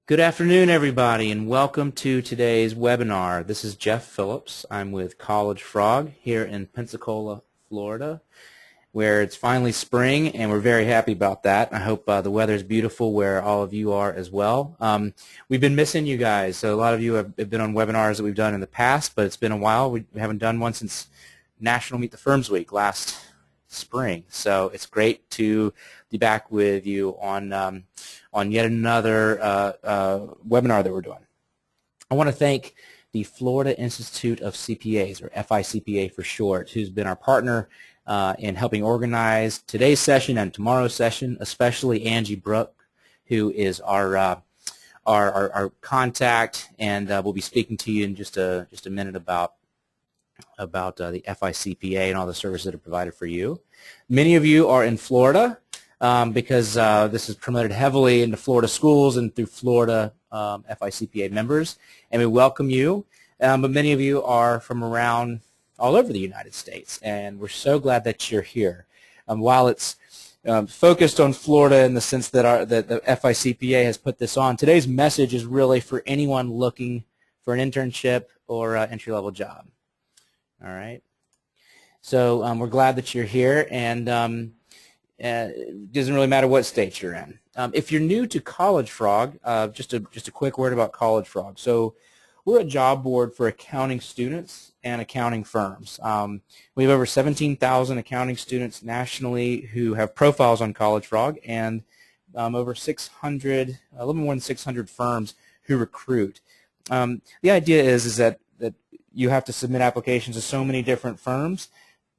Good afternoon, everybody, and welcome to today's webinar. This is Jeff Phillips. I'm with College Frog here in Pensacola, Florida, where it's finally spring, and we're very happy about that. I hope the weather is beautiful where all of you are as well. We've been missing you guys. So a lot of you have been on webinars that we've done in the past, but it's been a while. We haven't done one since National Meet the Firms Week last spring. So it's great to be back with you on yet another webinar that we're doing. I want to thank the Florida Institute of CPAs, or FICPA for short, who's been our partner in helping organize today's session and tomorrow's session, especially Angie Brooke, who is our contact, and we'll be speaking to you in just a minute about the FICPA and all the services that are provided for you. Many of you are in Florida because this is promoted heavily into Florida schools and through Florida FICPA members, and we welcome you. But many of you are from around all over the United States, and we're so glad that you're here. While it's focused on Florida in the sense that the FICPA has put this on, today's message is really for anyone looking for an internship or entry-level job. All right. So we're glad that you're here, and it doesn't really matter what state you're in. If you're new to College Frog, just a quick word about College Frog. So we're a job board for accounting students and accounting firms. We have over 17,000 accounting students nationally who have profiles on College Frog, and over 600, a little more than 600 firms who recruit. The idea is that you have to submit applications to so many different firms.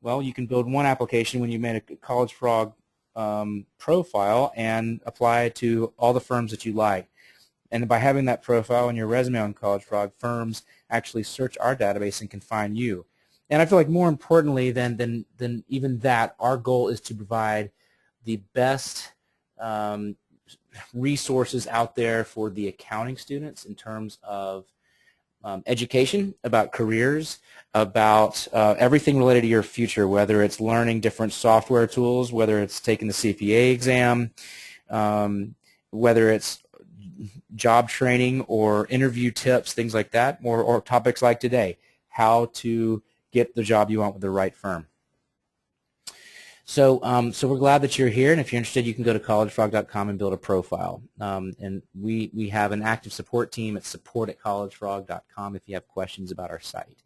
Well, you can build one application when you made a College Frog profile and apply to all the firms that you like. And by having that profile and your resume on College Frog, firms actually search our database and can find you. And I feel like more importantly than even that, our goal is to provide the best resources out there for the accounting students in terms of education, about careers, about everything related to your future, whether it's learning different software tools, whether it's taking the CPA exam, whether it's job training or interview tips, things like that, or topics like today, how to get the job you want with the right firm. So we're glad that you're here, and if you're interested, you can go to collegefrog.com and build a profile. And we have an active support team at support@collegefrog.com if you have questions about our site.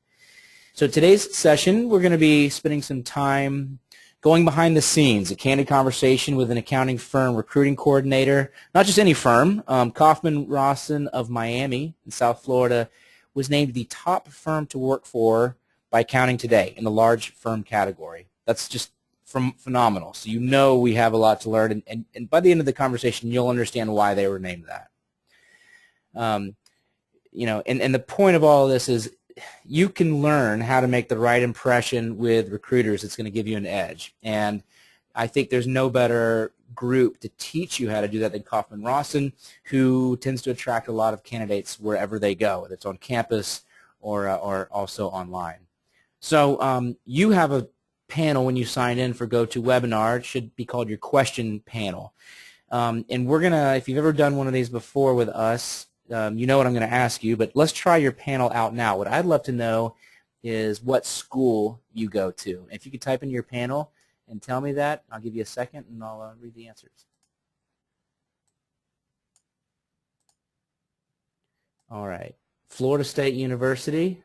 So today's session, we're going to be spending some time going behind the scenes, a candid conversation with an accounting firm recruiting coordinator, not just any firm. Kaufman Rossin of Miami in South Florida was named the top firm to work for by Accounting Today in the large firm category. That's just phenomenal. So you know we have a lot to learn, and by the end of the conversation, you'll understand why they were named that. You know, and the point of all of this is you can learn how to make the right impression with recruiters. It's going to give you an edge, and I think there's no better group to teach you how to do that than Kaufman Rossin, who tends to attract a lot of candidates wherever they go, whether it's on campus or also online. So you have a panel when you sign in for GoToWebinar. It should be called your question panel. And we're going to, if you've ever done one of these before with us, you know what I'm going to ask you, but let's try your panel out now. What I'd love to know is what school you go to. If you could type in your panel and tell me that, I'll give you a second and I'll read the answers. All right. Florida State University.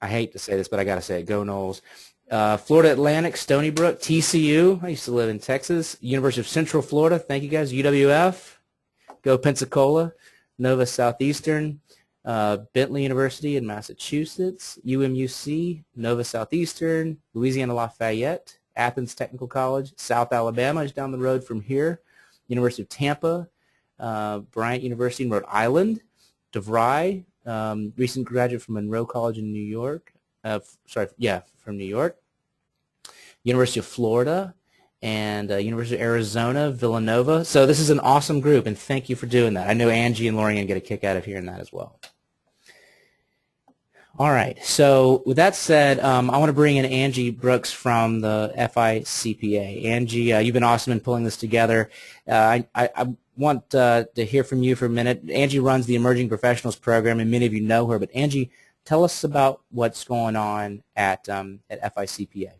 I hate to say this, but I got to say it. Go Noles. Florida Atlantic, Stony Brook, TCU. I used to live in Texas. University of Central Florida. Thank you, guys. UWF. Go Pensacola. Nova Southeastern. Bentley University in Massachusetts. UMUC. Nova Southeastern. Louisiana Lafayette. Athens Technical College. South Alabama is down the road from here. University of Tampa. Bryant University in Rhode Island. DeVry. Recent graduate from Monroe College in New York. From New York. University of Florida and University of Arizona, Villanova. So this is an awesome group, and thank you for doing that. I know Angie and Lorian get a kick out of hearing that as well. All right. So with that said, I want to bring in Angie Brooks from the FICPA. Angie, you've been awesome in pulling this together. I want to hear from you for a minute. Angie runs the Emerging Professionals program, and many of you know her. But Angie, tell us about what's going on at FICPA.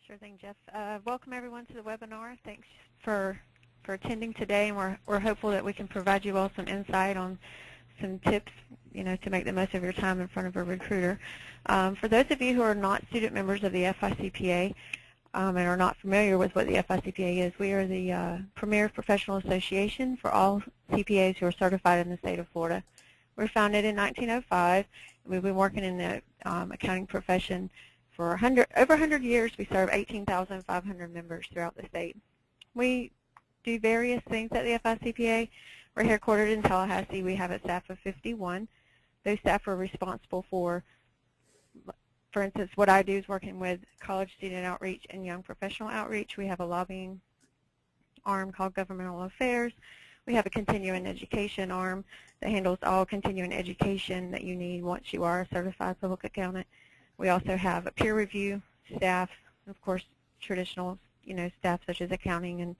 Sure thing, Jeff. Welcome everyone to the webinar. Thanks for attending today, and we're hopeful that we can provide you all some insight on some tips, to make the most of your time in front of a recruiter. For those of you who are not student members of the FICPA and are not familiar with what the FICPA is, we are the premier professional association for all CPAs who are certified in the state of Florida. We were founded in 1905, and we've been working in the accounting profession for over 100 years. We serve 18,500 members throughout the state. We do various things at the FICPA. We're headquartered in Tallahassee. We have a staff of 51. Those staff are responsible for instance, what I do is working with college student outreach and young professional outreach. We have a lobbying arm called Governmental Affairs. We have a continuing education arm that handles all continuing education that you need once you are a certified public accountant. We also have a peer review staff, and of course, traditional, staff such as accounting and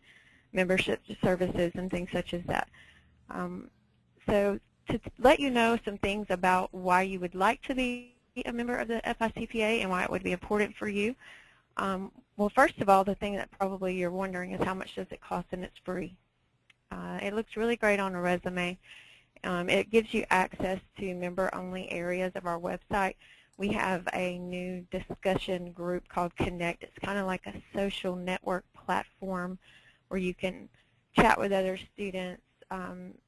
membership services and things such as that. So to let you know some things about why you would like to be a member of the FICPA and why it would be important for you. Well, first of all, the thing that probably you're wondering is how much does it cost, and it's free. It looks really great on a resume. It gives you access to member-only areas of our website. We have a new discussion group called Connect. It's kind of like a social network platform where you can chat with other students.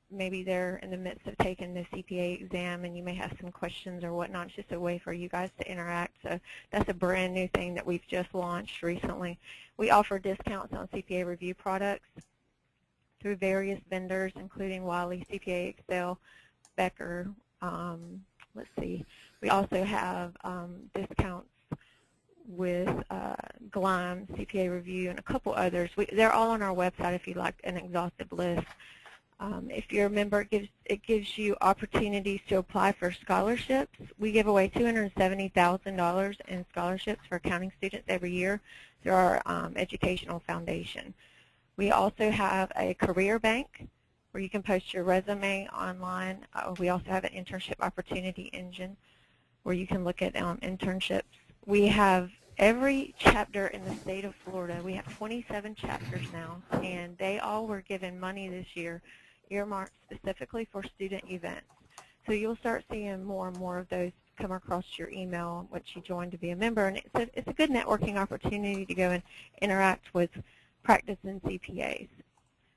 Maybe they're in the midst of taking the CPA exam and you may have some questions or whatnot. It's just a way for you guys to interact. So that's a brand new thing that we've just launched recently. We offer discounts on CPA review products through various vendors, including Wiley, CPA Excel, Becker. Let's see. We also have discounts with Gleim, CPA Review, and a couple others. They're all on our website if you'd like an exhaustive list. If you're a member, it gives you opportunities to apply for scholarships. We give away $270,000 in scholarships for accounting students every year through our educational foundation. We also have a career bank where you can post your resume online. We also have an internship opportunity engine where you can look at internships. We have every chapter in the state of Florida. We have 27 chapters now, and they all were given money this year earmarked specifically for student events. So you'll start seeing more and more of those come across your email once you join to be a member, and it's a good networking opportunity to go and interact with practicing CPAs.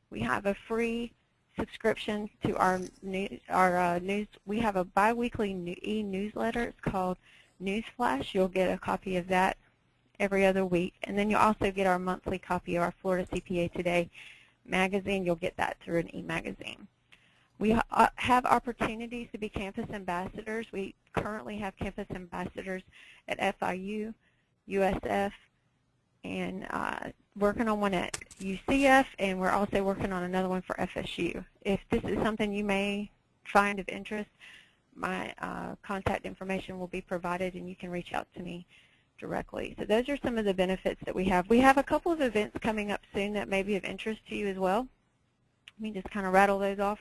We have a free subscription to our news. We have a bi-weekly e-newsletter. It's called Newsflash. You'll get a copy of that every other week, and then you'll also get our monthly copy of our Florida CPA Today magazine. You'll get that through an e-magazine. We have opportunities to be campus ambassadors. We currently have campus ambassadors at FIU, USF, and working on one at UCF, and we're also working on another one for FSU. If this is something you may find of interest, my contact information will be provided, and you can reach out to me directly. So those are some of the benefits that we have. We have a couple of events coming up soon that may be of interest to you as well. Let me just kind of rattle those off.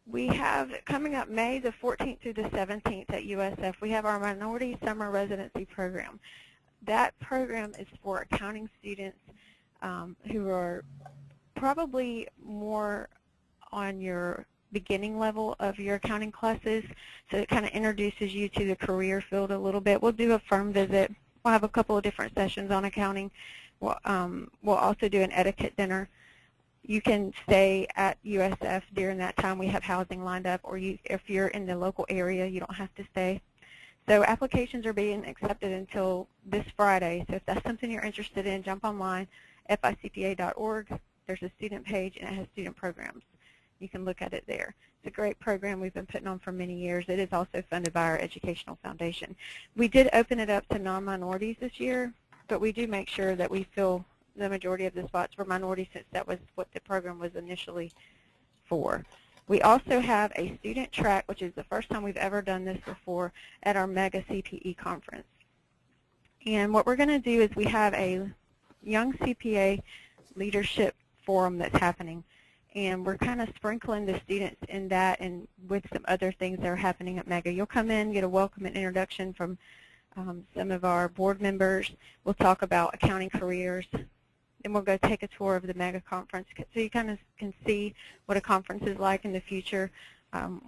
We have coming up May the 14th through the 17th at USF, we have our Minority Summer Residency Program. That program is for accounting students who are probably more on your beginning level of your accounting classes, so it kind of introduces you to the career field a little bit. We'll do a firm visit. We'll have a couple of different sessions on accounting. We'll also do an etiquette dinner. You can stay at USF during that time. We have housing lined up, or if you're in the local area, you don't have to stay. So applications are being accepted until this Friday. So if that's something you're interested in, jump online, ficpa.org. There's a student page, and it has student programs. You can look at it there. It's a great program we've been putting on for many years. It is also funded by our educational foundation. We did open it up to non-minorities this year, but we do make sure that we fill the majority of the spots for minorities, since that was what the program was initially for. We also have a student track, which is the first time we've ever done this before, at our Mega CPE conference. And what we're going to do is we have a young CPA leadership forum that's happening. And we're kind of sprinkling the students in that and with some other things that are happening at MEGA. You'll come in, get a welcome and introduction from some of our board members. We'll talk about accounting careers. Then we'll go take a tour of the MEGA conference so you kind of can see what a conference is like in the future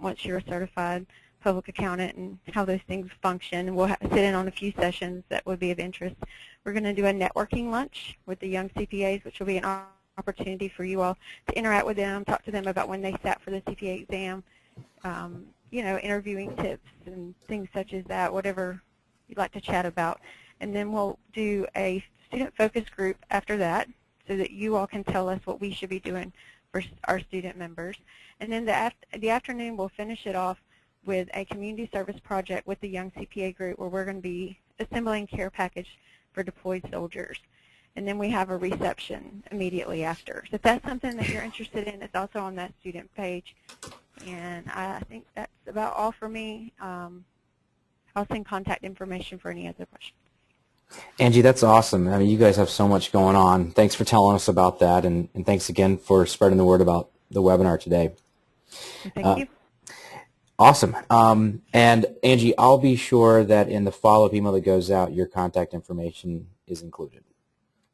once you're a certified public accountant and how those things function. We'll sit in on a few sessions that would be of interest. We're going to do a networking lunch with the young CPAs, which will be an opportunity for you all to interact with them, talk to them about when they sat for the CPA exam, you know, interviewing tips and things such as that, whatever you'd like to chat about. And then we'll do a student focus group after that so that you all can tell us what we should be doing for our student members. And then the afternoon we'll finish it off with a community service project with the young CPA group where we're going to be assembling care package for deployed soldiers. And then we have a reception immediately after. So if that's something that you're interested in, it's also on that student page. And I think that's about all for me. I'll send contact information for any other questions. Angie, that's awesome. I mean, you guys have so much going on. Thanks for telling us about that, and thanks again for spreading the word about the webinar today. Thank you. Awesome. And Angie, I'll be sure that in the follow-up email that goes out, your contact information is included,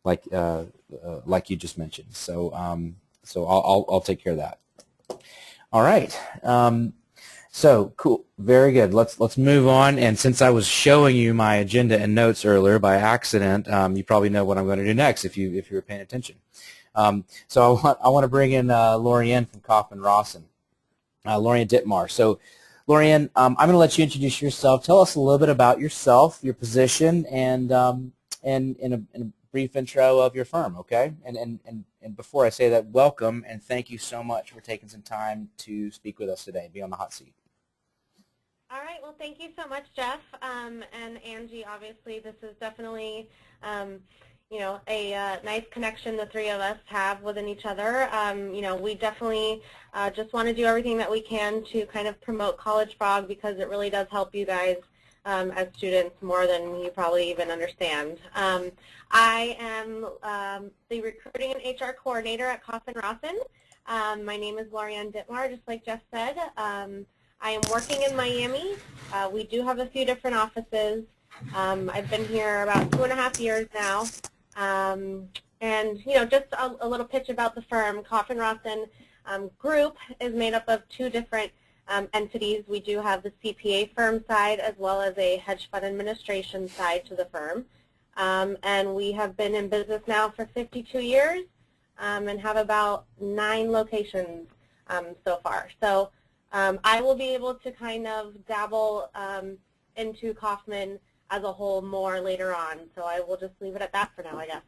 like you just mentioned. So so I'll take care of that. All right. So cool, very good. Let's move on. And since I was showing you my agenda and notes earlier by accident, you probably know what I'm going to do next if you were paying attention. So I want to bring in Lorianne from Kaufman Rossin, Lorianne Dittmar. So Lorianne, I'm going to let you introduce yourself. Tell us a little bit about yourself, your position, and in a brief intro of your firm, okay? And before I say that, welcome and thank you so much for taking some time to speak with us today, be on the hot seat. All right, well, thank you so much, Jeff, and Angie. Obviously, this is definitely, you know, a nice connection the three of us have within each other. You know, we definitely just want to do everything that we can to kind of promote College Frog because it really does help you guys as students more than you probably even understand. I am the recruiting and HR coordinator at Kaufman Rossin. My name is Lorianne Dittmar, just like Jeff said. I am working in Miami. We do have a few different offices. I've been here about 2.5 years now. And, you know, just a little pitch about the firm. Kaufman Rossin Group is made up of two different entities. We do have the CPA firm side as well as a hedge fund administration side to the firm. And we have been in business now for 52 years and have about 9 locations so far. So I will be able to kind of dabble into Kaufman as a whole more later on. So I will just leave it at that for now, I guess.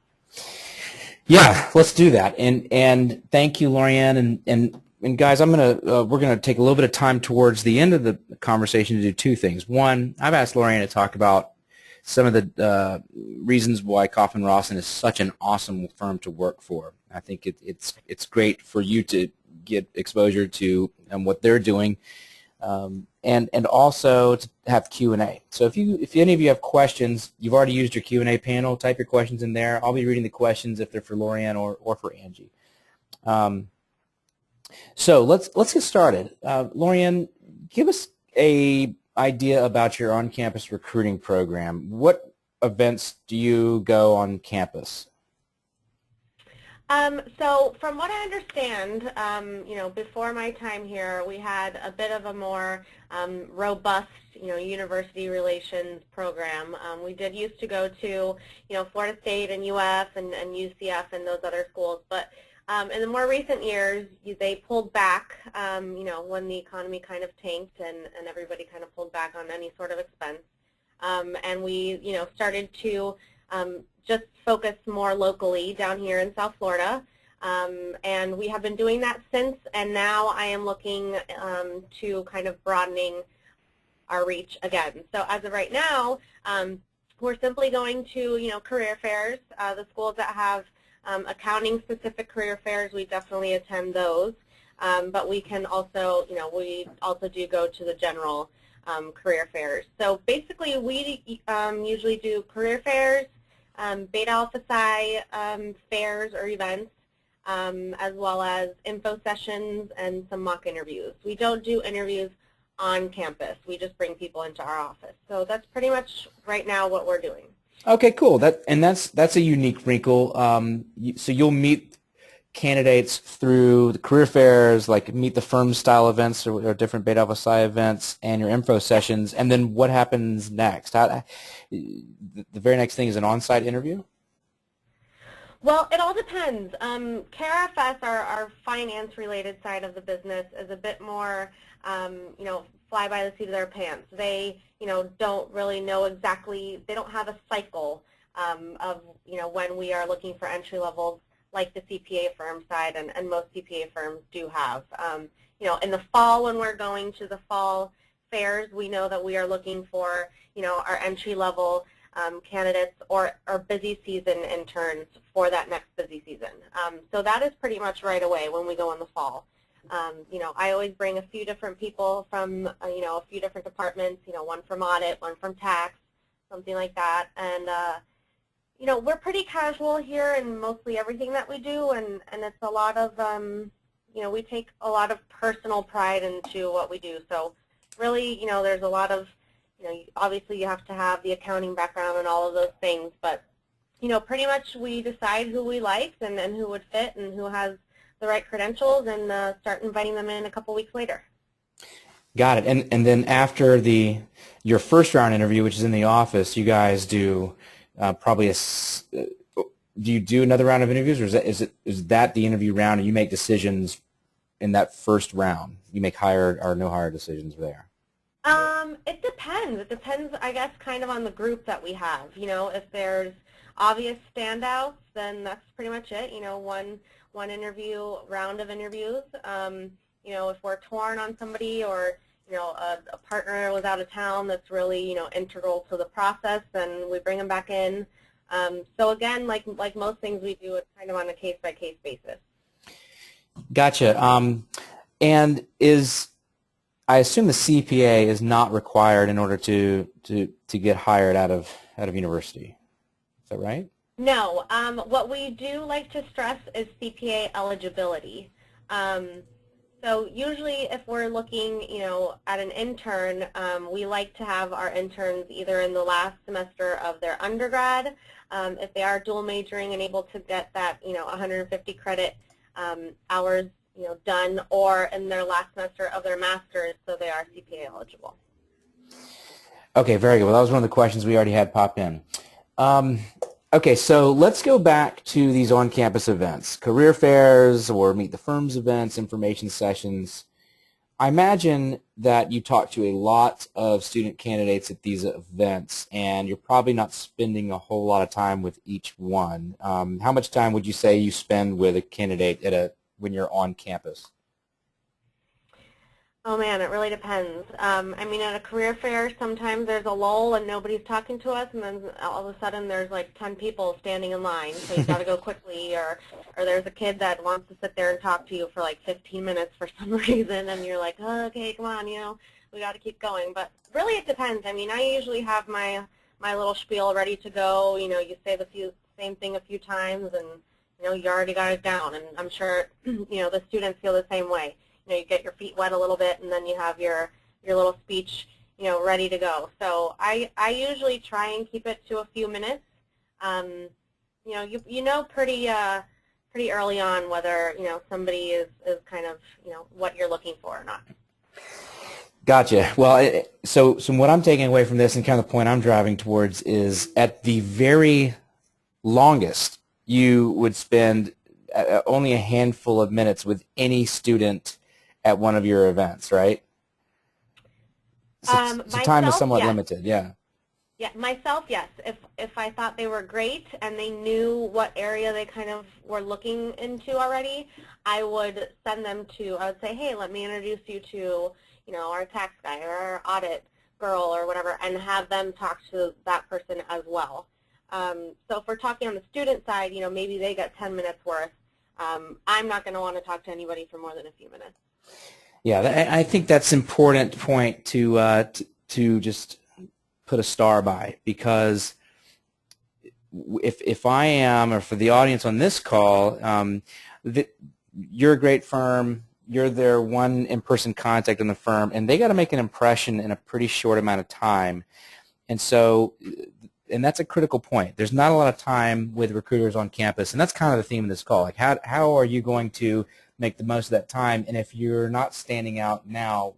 Yeah, let's do that. And thank you, Lorianne. And guys, we're gonna take a little bit of time towards the end of the conversation to do 2 things. One, I've asked Lorianne to talk about some of the reasons why Kaufman Rossin is such an awesome firm to work for. I think it's great for you to get exposure to what they're doing, and also to have Q&A. So if any of you have questions, you've already used your Q&A panel. Type your questions in there. I'll be reading the questions if they're for Lorianne or for Angie. So let's get started. Lorianne, give us a idea about your on-campus recruiting program. What events do you go on campus? So from what I understand, you know, before my time here, we had a bit of a more robust, you know, university relations program. We did used to go to, you know, Florida State and UF and UCF and those other schools, but in the more recent years, they pulled back, you know, when the economy kind of tanked and everybody kind of pulled back on any sort of expense. And we, you know, started to just focus more locally down here in South Florida. And we have been doing that since, and now I am looking to kind of broadening our reach again. So as of right now, we're simply going to, you know, career fairs. The schools that have accounting-specific career fairs, we definitely attend those. But we can also, you know, we also do go to the general career fairs. So basically, we usually do career fairs, Beta Alpha Psi fairs or events, as well as info sessions and some mock interviews. We don't do interviews on campus. We just bring people into our office. So that's pretty much right now what we're doing. Okay, cool. That's a unique wrinkle. So you'll meet candidates through the career fairs, like meet the firm style events or different Beta Alpha Psi events, and your info sessions. And then what happens next? The very next thing is an on-site interview? Well, it all depends. KRFS, our finance-related side of the business, is a bit more, fly by the seat of their pants. They, don't really know exactly. They don't have a cycle of, when we are looking for entry levels like the CPA firm side, and most CPA firms do have. In the fall, when we're going to the fall fairs, we know that we are looking for, our entry level candidates or busy season interns for that next busy season. So that is pretty much right away when we go in the fall. I always bring a few different people from, a few different departments, one from audit, one from tax, something like that. And, we're pretty casual here in mostly everything that we do, and it's a lot of, we take a lot of personal pride into what we do. So really, there's a lot of, obviously you have to have the accounting background and all of those things, but, pretty much we decide who we like and who would fit and who has the right credentials, and start inviting them in a couple weeks later. Got it. And then after your first round interview, which is in the office, you guys do probably do you do another round of interviews, or is that the interview round and you make decisions in that first round? You make hire or no hire decisions there? It depends. It depends, I guess, kind of on the group that we have. If there's obvious standouts, then that's pretty much it. One interview, round of interviews. If we're torn on somebody, or a partner was out of town that's really integral to the process, then we bring them back in. So again, like most things we do, it's kind of on a case-by-case basis. Gotcha. And I assume the CPA is not required in order to get hired out of university. Is that right? No. What we do like to stress is CPA eligibility. So usually if we're looking, at an intern, we like to have our interns either in the last semester of their undergrad, if they are dual majoring and able to get that, 150 credit hours, done, or in their last semester of their master's, so they are CPA eligible. Okay, very good. Well, that was one of the questions we already had pop in. Okay, so let's go back to these on-campus events, career fairs or meet the firms events, information sessions. I imagine that you talk to a lot of student candidates at these events, and you're probably not spending a whole lot of time with each one. How much time would you say you spend with a candidate when you're on campus? Oh man, it really depends. At a career fair, sometimes there's a lull and nobody's talking to us, and then all of a sudden there's like 10 people standing in line, so you've got to go quickly, or there's a kid that wants to sit there and talk to you for like 15 minutes for some reason, and you're like, oh, okay, come on, we got to keep going. But really it depends. I usually have my little spiel ready to go. You say the same thing a few times, and you already got it down, and I'm sure the students feel the same way. You get your feet wet a little bit, and then you have your little speech, ready to go. So I usually try and keep it to a few minutes. Pretty early on whether somebody is kind of what you're looking for or not. Gotcha. Well, so what I'm taking away from this, and kind of the point I'm driving towards, is at the very longest you would spend only a handful of minutes with any student at one of your events, right? So time is somewhat limited, yeah. Yeah, myself, yes. If I thought they were great and they knew what area they kind of were looking into already, I would send them I would say, hey, let me introduce you to, our tax guy or our audit girl or whatever, and have them talk to that person as well. So if we're talking on the student side, maybe they get 10 minutes worth. I'm not going to want to talk to anybody for more than a few minutes. Yeah, I think that's an important point to just put a star by, because if I am, or for the audience on this call, you're a great firm, you're their one in-person contact in the firm, and they got to make an impression in a pretty short amount of time. And so, and that's a critical point. There's not a lot of time with recruiters on campus, and that's kind of the theme of this call. Like, how are you going to make the most of that time? And if you're not standing out now,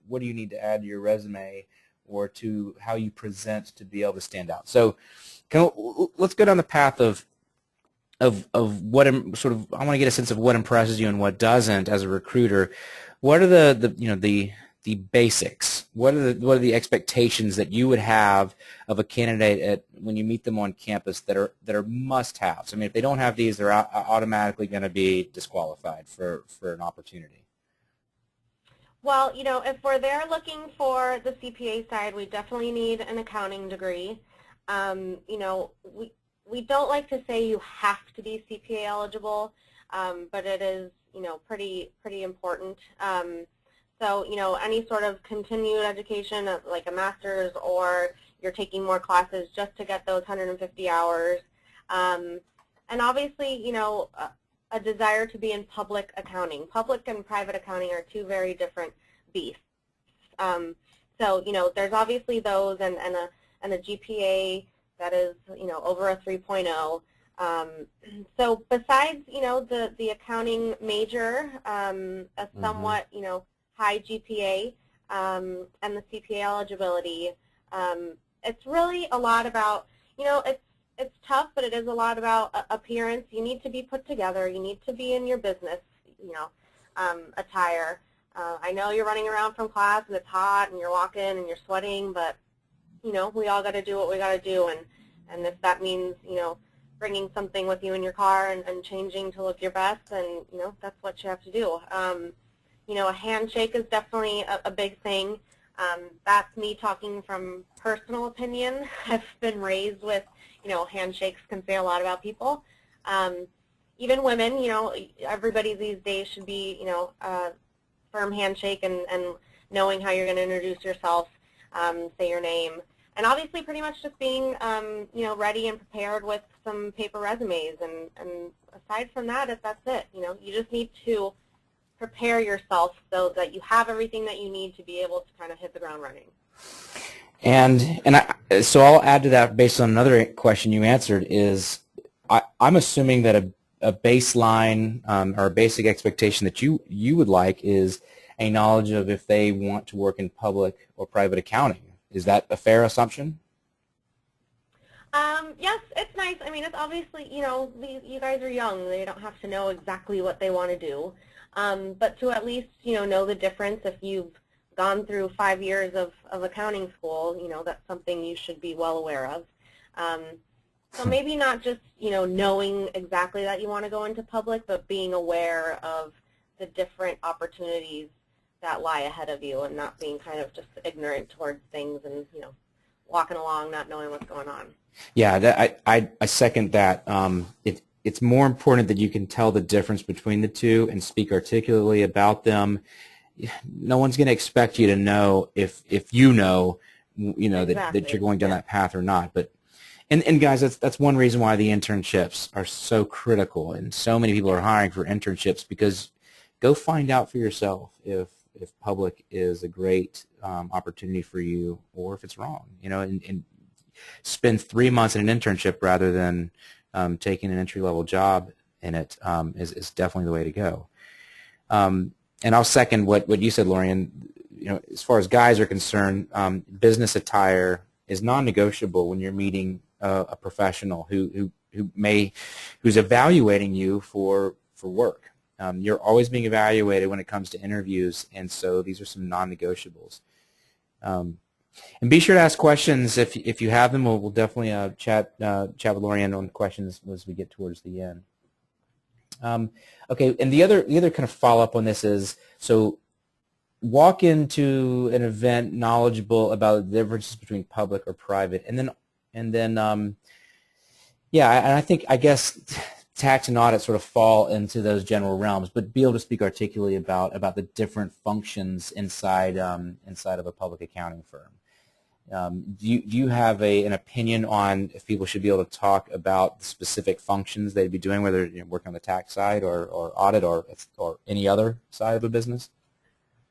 what do you need to add to your resume or to how you present to be able to stand out? So, let's go down the path of what I want to get a sense of what impresses you and what doesn't as a recruiter. What are the basics? What are the expectations that you would have of a candidate when you meet them on campus that are must-haves? I mean, if they don't have these, they're automatically going to be disqualified for an opportunity. Well, if we're there looking for the CPA side, we definitely need an accounting degree. We don't like to say you have to be CPA eligible, but it is, pretty important. So, any sort of continued education, like a master's, or you're taking more classes just to get those 150 hours. And obviously, a desire to be in public accounting. Public and private accounting are two very different beasts. So, there's obviously those and a GPA that is, over a 3.0. So besides, the accounting major, a somewhat, high GPA, and the CPA eligibility, it's really a lot about, it's tough, but it is a lot about appearance. You need to be put together. You need to be in your business, attire. I know you're running around from class and it's hot and you're walking and you're sweating, but we all got to do what we got to do, and if that means, bringing something with you in your car and changing to look your best, then, that's what you have to do. A handshake is definitely a big thing. That's me talking from personal opinion. I've been raised with, handshakes can say a lot about people. Even women, everybody these days should be, a firm handshake and knowing how you're going to introduce yourself, say your name. And obviously pretty much just being, ready and prepared with some paper resumes. And aside from that, that's it. You just need to prepare yourself so that you have everything that you need to be able to kind of hit the ground running. So I'll add to that based on another question you answered is I'm assuming that a baseline or a basic expectation that you would like is a knowledge of if they want to work in public or private accounting. Is that a fair assumption? Yes, it's nice. I mean, it's obviously, you guys are young. They don't have to know exactly what they want to do. But to at least, know the difference. If you've gone through 5 years of accounting school, that's something you should be well aware of. So maybe not just, knowing exactly that you want to go into public, but being aware of the different opportunities that lie ahead of you and not being kind of just ignorant towards things and, walking along not knowing what's going on. Yeah, I second that. It's more important that you can tell the difference between the two and speak articulately about them. No one's going to expect you to know if you know, Exactly. that you're going down that path or not. But and guys, that's one reason why the internships are so critical, and so many people are hiring for internships, because go find out for yourself if public is a great opportunity for you or if it's wrong. And spend 3 months in an internship rather than taking an entry-level job in it is definitely the way to go. And I'll second what you said, Lorian. As far as guys are concerned, business attire is non-negotiable when you're meeting a professional who's evaluating you for work. You're always being evaluated when it comes to interviews, and so these are some non-negotiables. And be sure to ask questions if you have them. We'll definitely chat with Lorian on questions as we get towards the end. Okay, and the other kind of follow-up on this is, so walk into an event knowledgeable about the differences between public or private, and then I guess tax and audit sort of fall into those general realms, but be able to speak articulately about the different functions inside of a public accounting firm. Do you have an opinion on if people should be able to talk about the specific functions they'd be doing, whether you're working on the tax side or audit or any other side of a business?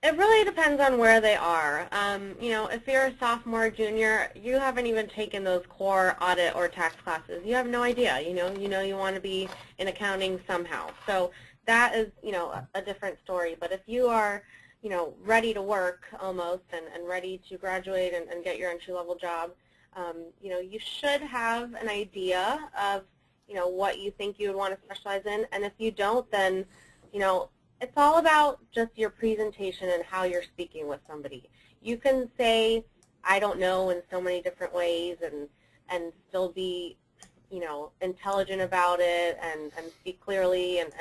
It really depends on where they are. If you're a sophomore, junior, you haven't even taken those core audit or tax classes. You have no idea. You want to be in accounting somehow. So that is, a different story. But if you are, ready to work almost and ready to graduate and get your entry-level job, you should have an idea of, what you think you would want to specialize in. And if you don't, then, it's all about just your presentation and how you're speaking with somebody. You can say, I don't know, in so many different ways and still be, intelligent about it and speak clearly and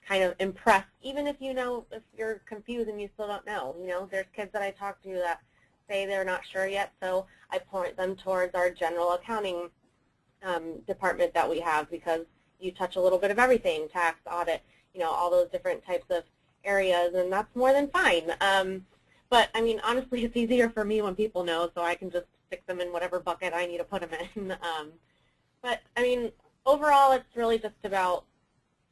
kind of impress, even if if you're confused and you still don't know. There's kids that I talk to that say they're not sure yet, so I point them towards our general accounting department that we have, because you touch a little bit of everything, tax, audit, all those different types of areas, and that's more than fine. But, I mean, honestly, it's easier for me when people know, so I can just stick them in whatever bucket I need to put them in. But, I mean, overall, it's really just about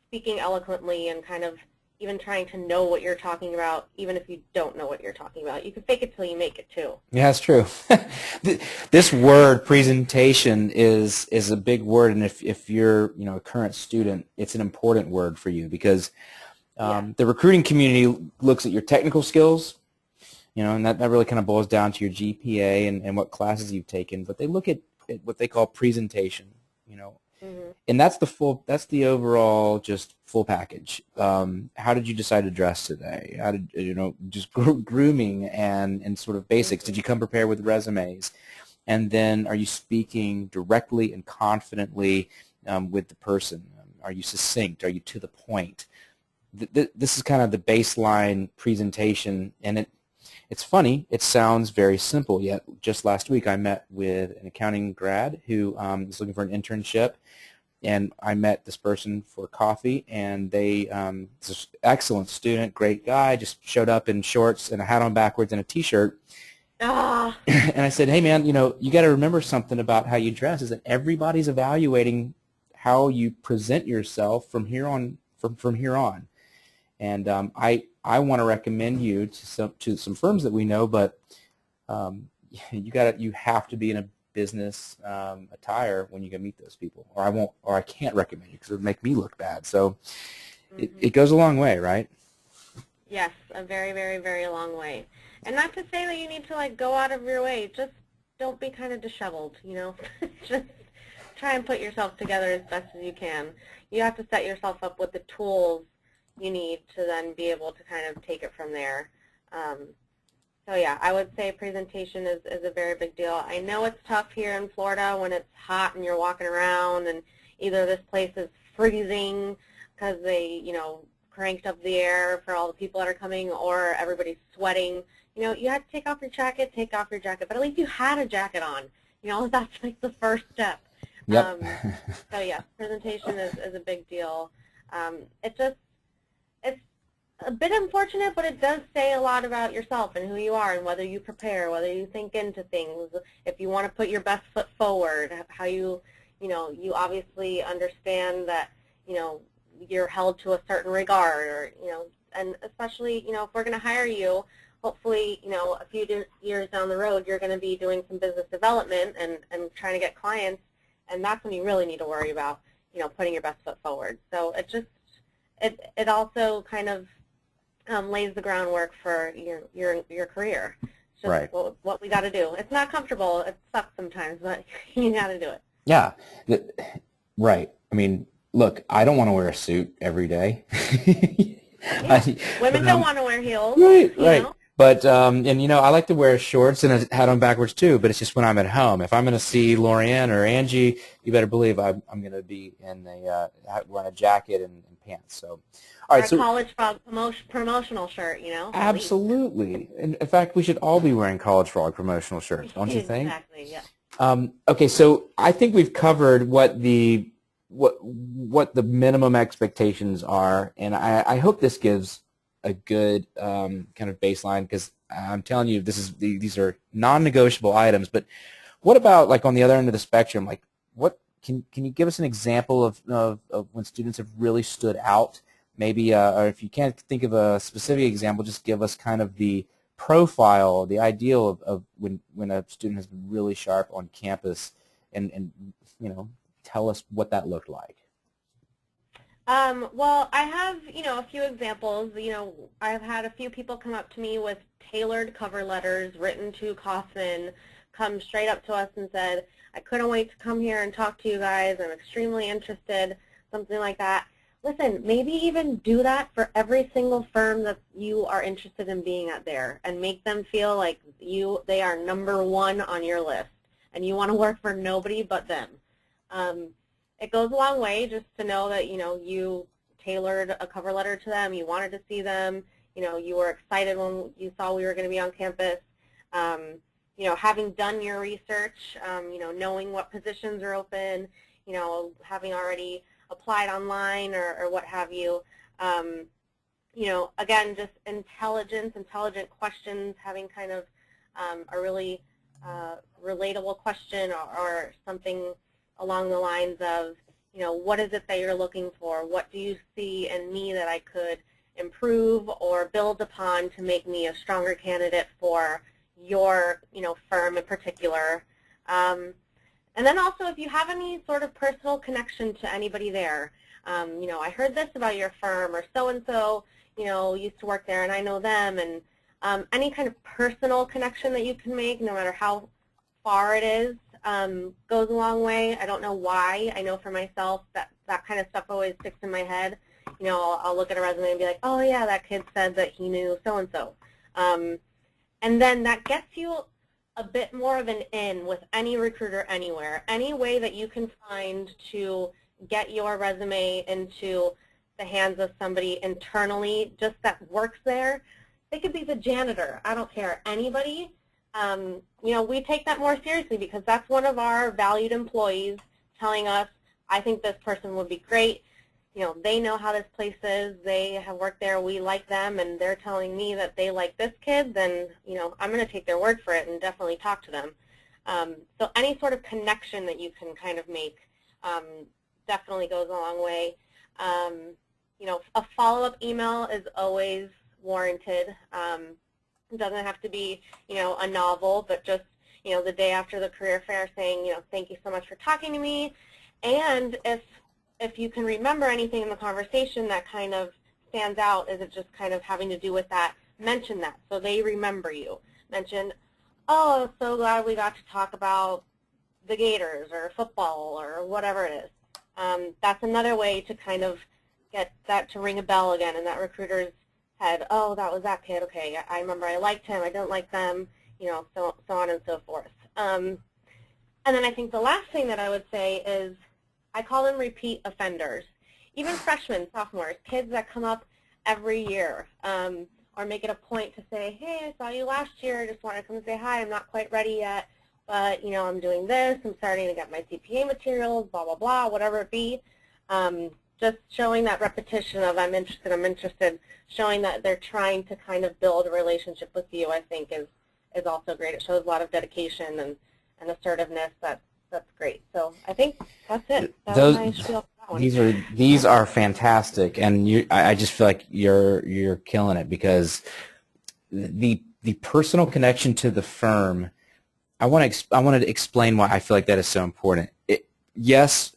speaking eloquently and kind of even trying to know what you're talking about, even if you don't know what you're talking about. You can fake it till you make it, too. Yeah, that's true. This word, presentation, is a big word, and if you're a current student, it's an important word for you, because the recruiting community looks at your technical skills, and that really kind of boils down to your GPA and what classes you've taken, but they look at what they call presentation, and that's the overall just full package. How did you decide to dress today? How did just grooming and sort of basics? Did you come prepared with resumes? And then are you speaking directly and confidently with the person? Are you succinct? Are you to the point? This is kind of the baseline presentation, and it's funny. It sounds very simple, yet just last week I met with an accounting grad who is looking for an internship, and I met this person for coffee, and they, this excellent student, great guy, just showed up in shorts and a hat on backwards and a T-shirt. Ah. And I said, hey, man, you got to remember something about how you dress, is that everybody's evaluating how you present yourself from here on. From here on. And I want to recommend you to some firms that we know, but you have to be in a business attire when you go meet those people, or I can't recommend you because it would make me look bad. So it goes a long way, right? Yes, a very, very, very long way. And not to say that you need to go out of your way. Just don't be kind of disheveled, Just try and put yourself together as best as you can. You have to set yourself up with the tools you need to then be able to kind of take it from there. So yeah, I would say presentation is a very big deal. I know it's tough here in Florida when it's hot and you're walking around and either this place is freezing because they, cranked up the air for all the people that are coming, or everybody's sweating. You have to take off your jacket, but at least you had a jacket on. That's the first step. Yep. So yeah, presentation is a big deal. It's a bit unfortunate, but it does say a lot about yourself and who you are and whether you prepare, whether you think into things, if you want to put your best foot forward, how you obviously understand that, you're held to a certain regard, or, and especially, if we're going to hire you, hopefully, a few years down the road, you're going to be doing some business development and trying to get clients, and that's when you really need to worry about, putting your best foot forward. So it also kind of lays the groundwork for your career. It's just right. What we got to do. It's not comfortable. It sucks sometimes, but you got to do it. Yeah. Right. I mean, look, I don't want to wear a suit every day. Yeah. Women don't want to wear heels. Right. Right. But, I like to wear shorts and a hat on backwards too, but it's just when I'm at home. If I'm going to see Lorianne or Angie, you better believe I'm going to be wearing a jacket and pants. So, all right. Or a College Frog promotional shirt, Absolutely. In fact, we should all be wearing College Frog promotional shirts, don't you think? Exactly, yeah. Okay, so I think we've covered what the minimum expectations are, and I hope this gives a good kind of baseline, because I'm telling you, these are non-negotiable items. But what about, like, on the other end of the spectrum? Like, what can you give us an example of when students have really stood out? Maybe, or if you can't think of a specific example, just give us kind of the profile, the ideal of when a student has been really sharp on campus, and tell us what that looked like. Well, I have, a few examples. I've had a few people come up to me with tailored cover letters written to Kaufman, come straight up to us and said, I couldn't wait to come here and talk to you guys. I'm extremely interested, something like that. Listen, maybe even do that for every single firm that you are interested in being at there, and make them feel like they are #1 on your list, and you want to work for nobody but them. It goes a long way just to know that, you tailored a cover letter to them, you wanted to see them, you were excited when you saw we were going to be on campus. Having done your research, knowing what positions are open, having already applied online or what have you. Again, just intelligent questions, having kind of a really relatable question or something along the lines of, what is it that you're looking for? What do you see in me that I could improve or build upon to make me a stronger candidate for your, firm in particular? And then also, if you have any sort of personal connection to anybody there, I heard this about your firm, or so-and-so, used to work there and I know them, and any kind of personal connection that you can make, no matter how far it is, goes a long way. I don't know why. I know for myself that kind of stuff always sticks in my head. I'll look at a resume and be like, oh yeah, that kid said that he knew so-and-so. And then that gets you a bit more of an in with any recruiter anywhere. Any way that you can find to get your resume into the hands of somebody internally just that works there. They could be the janitor. I don't care. Anybody. We take that more seriously because that's one of our valued employees telling us, I think this person would be great. They know how this place is. They have worked there. We like them, and they're telling me that they like this kid. Then, I'm going to take their word for it and definitely talk to them. So any sort of connection that you can kind of make definitely goes a long way. A follow-up email is always warranted. It doesn't have to be, a novel, but just, the day after the career fair saying, thank you so much for talking to me. And if you can remember anything in the conversation that kind of stands out, is it just kind of having to do with that, mention that so they remember you. Mention, oh, so glad we got to talk about the Gators or football or whatever it is. That's another way to kind of get that to ring a bell again in that recruiter's head. Oh, that was that kid. Okay, I remember I liked him. I didn't like them, so on and so forth. And then I think the last thing that I would say is I call them repeat offenders. Even freshmen, sophomores, kids that come up every year or make it a point to say, hey, I saw you last year. I just wanted to come and say hi. I'm not quite ready yet, but, I'm doing this. I'm starting to get my CPA materials, blah, blah, blah, whatever it be. Just showing that repetition of I'm interested, showing that they're trying to kind of build a relationship with you, I think is also great. It shows a lot of dedication and assertiveness. That's great. So I think that's it. That was my spiel for that one. These are fantastic, and I just feel like you're killing it, because the personal connection to the firm. I wanted to explain why I feel like that is so important. Yes.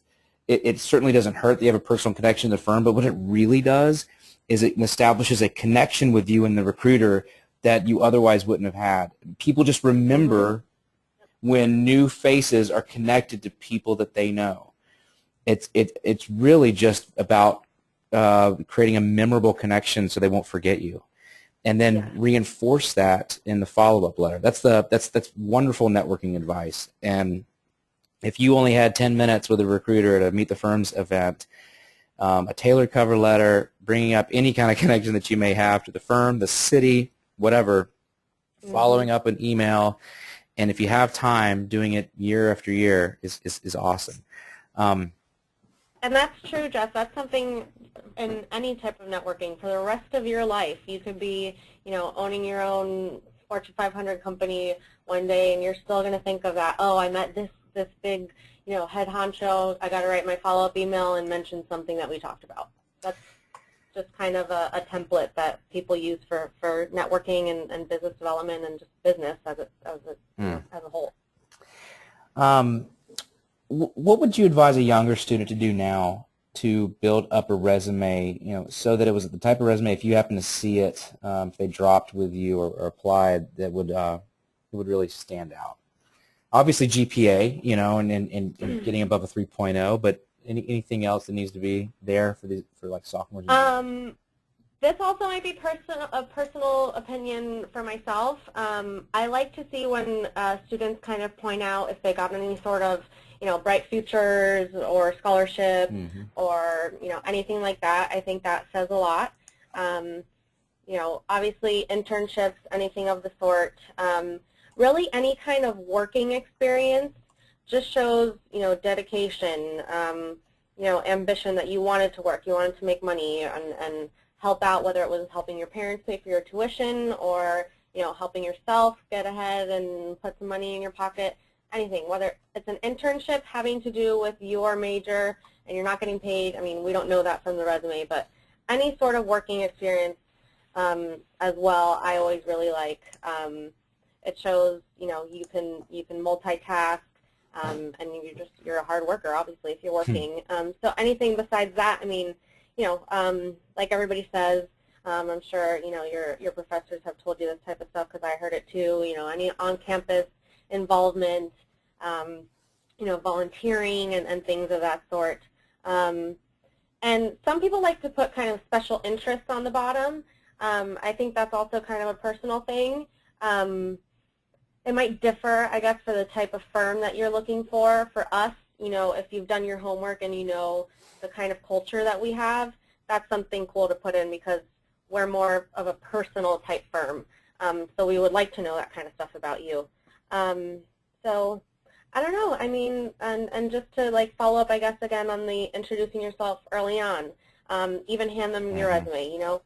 It certainly doesn't hurt that you have a personal connection to the firm, but what it really does is it establishes a connection with you and the recruiter that you otherwise wouldn't have had. People just remember when new faces are connected to people that they know. It's really just about creating a memorable connection so they won't forget you, and then reinforce that in the follow-up letter. That's wonderful networking advice. And if you only had 10 minutes with a recruiter at a Meet the Firms event, a tailored cover letter, bringing up any kind of connection that you may have to the firm, the city, whatever, following up an email, and if you have time, doing it year after year is awesome. And that's true, Jeff. That's something in any type of networking for the rest of your life. You could be, owning your own Fortune 500 company one day, and you're still going to think of that. Oh, I met this big, head honcho. I got to write my follow-up email and mention something that we talked about. That's just kind of a template that people use for networking and business development and just business as a whole. What would you advise a younger student to do now to build up a resume, so that it was the type of resume, if you happen to see it, if they dropped with you or applied, that would really stand out? Obviously GPA, and getting above a 3.0, but anything else that needs to be there for like sophomores? This also might be a personal opinion for myself. I like to see when students kind of point out if they got any sort of, bright futures or scholarship, or, anything like that. I think that says a lot. Obviously internships, anything of the sort. Really any kind of working experience just shows, dedication, ambition, that you wanted to work, you wanted to make money and help out, whether it was helping your parents pay for your tuition or, helping yourself get ahead and put some money in your pocket, anything. Whether it's an internship having to do with your major and you're not getting paid, I mean, we don't know that from the resume, but any sort of working experience as well, I always really like. It shows, you can multitask, and you're a hard worker, obviously, if you're working. So anything besides that, I mean, like everybody says, I'm sure, your professors have told you this type of stuff because I heard it too, any on-campus involvement, volunteering and things of that sort. And some people like to put kind of special interests on the bottom. I think that's also kind of a personal thing. It might differ, I guess, for the type of firm that you're looking for. For us, if you've done your homework and you know the kind of culture that we have, that's something cool to put in because we're more of a personal type firm. So we would like to know that kind of stuff about you. So I don't know. I mean, and just to like follow up, I guess, again on the introducing yourself early on. Even hand them your resume,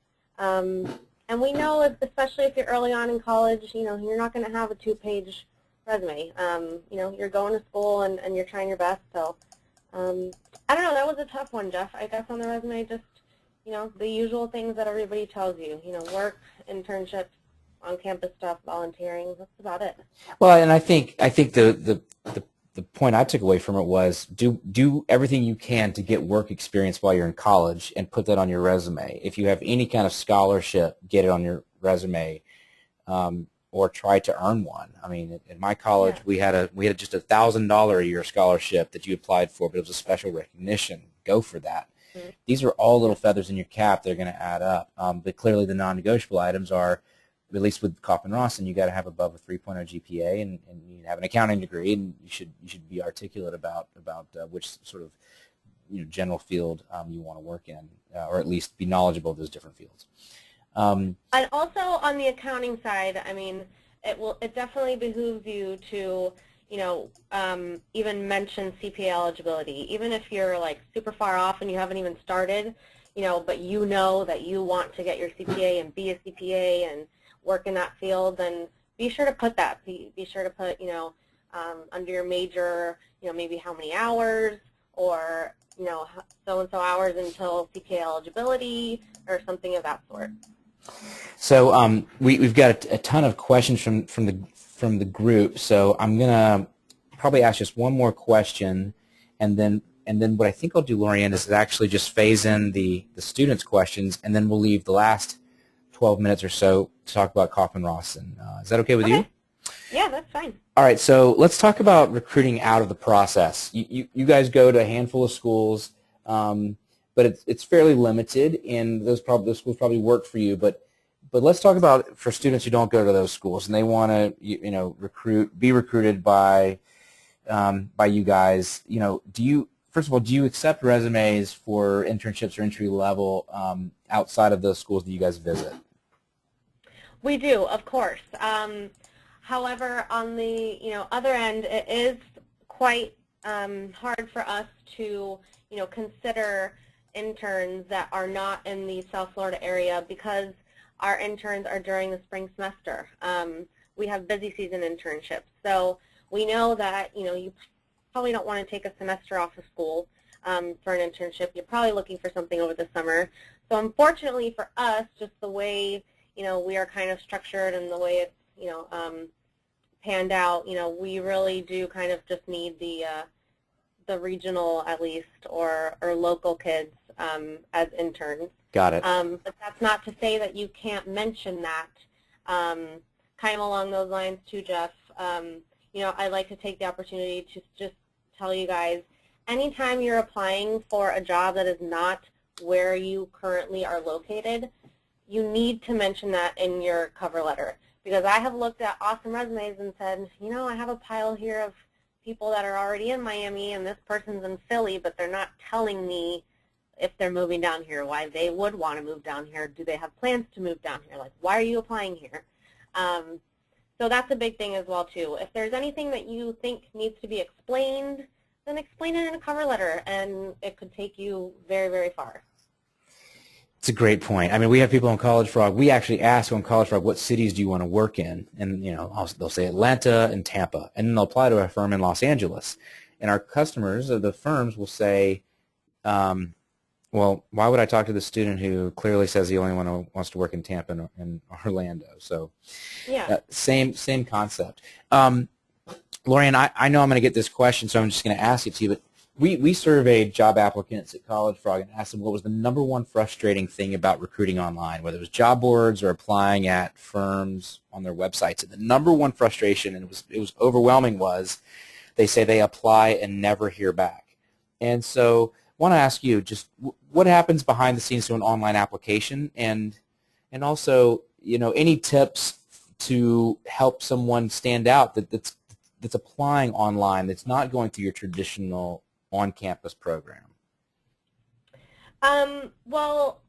and we know, especially if you're early on in college, you're not going to have a 2-page resume. You're going to school and you're trying your best. So I don't know. That was a tough one, Jeff. I guess on the resume, just the usual things that everybody tells you. Work, internships, on-campus stuff, volunteering. That's about it. Well, and I think the point I took away from it was do everything you can to get work experience while you're in college and put that on your resume. If you have any kind of scholarship, get it on your resume, or try to earn one. I mean, in my college, we had just $1,000 a year scholarship that you applied for, but it was a special recognition. Go for that. These are all little feathers in your cap. They're going to add up. But clearly, the non-negotiable items are, at least with Kaufman Rossin, you got to have above a 3.0 GPA, and you have an accounting degree, and you should be articulate about which sort of general field you want to work in, or at least be knowledgeable of those different fields. And also on the accounting side, I mean, it definitely behooves you to even mention CPA eligibility, even if you're like super far off and you haven't even started, but that you want to get your CPA and be a CPA and work in that field, then be sure to put that. Be sure to put, under your major, maybe how many hours, or, so-and-so hours until CPA eligibility, or something of that sort. So we've got a ton of questions from the group. So I'm gonna probably ask just one more question, and then what I think I'll do, Lorianne, is actually just phase in the students' questions, and then we'll leave the last 12 minutes or so to talk about Kaufman Rossin. Is that okay with you? Yeah, that's fine. All right, so let's talk about recruiting out of the process. You guys go to a handful of schools, but it's fairly limited, and those schools probably work for you. But let's talk about for students who don't go to those schools and they want to be recruited by you guys. First of all, do you accept resumes for internships or entry level outside of those schools that you guys visit? We do, of course. However, on the other end, it is quite hard for us to consider interns that are not in the South Florida area because our interns are during the spring semester. We have busy season internships. So we know that, you probably don't want to take a semester off of school for an internship. You're probably looking for something over the summer. So unfortunately for us, just the way, we are kind of structured and the way it's, panned out, we really do kind of just need the regional, at least, or local kids as interns. Got it. But that's not to say that you can't mention that. Kind of along those lines too, Jeff, I'd like to take the opportunity to just tell you guys, anytime you're applying for a job that is not where you currently are located, you need to mention that in your cover letter. Because I have looked at awesome resumes and said, I have a pile here of people that are already in Miami and this person's in Philly, but they're not telling me if they're moving down here, why they would want to move down here. Do they have plans to move down here? Like, why are you applying here? So that's a big thing as well, too. If there's anything that you think needs to be explained, then explain it in a cover letter, and it could take you very, very far. It's a great point. I mean, we have people on College Frog. We actually ask on College Frog, what cities do you want to work in? And, they'll say Atlanta and Tampa. And then they'll apply to a firm in Los Angeles. And our customers, or the firms, will say, well, why would I talk to the student who clearly says he only wants to work in Tampa and Orlando? So yeah, same concept. Lorianne, I know I'm going to get this question, so I'm just going to ask it to you. But we surveyed job applicants at College Frog and asked them what was the #1 frustrating thing about recruiting online, whether it was job boards or applying at firms on their websites. And the #1 frustration, and it was overwhelming, was they say they apply and never hear back. And so I want to ask you just what happens behind the scenes to an online application, and also any tips to help someone stand out that's applying online, that's not going through your traditional on-campus program? Well,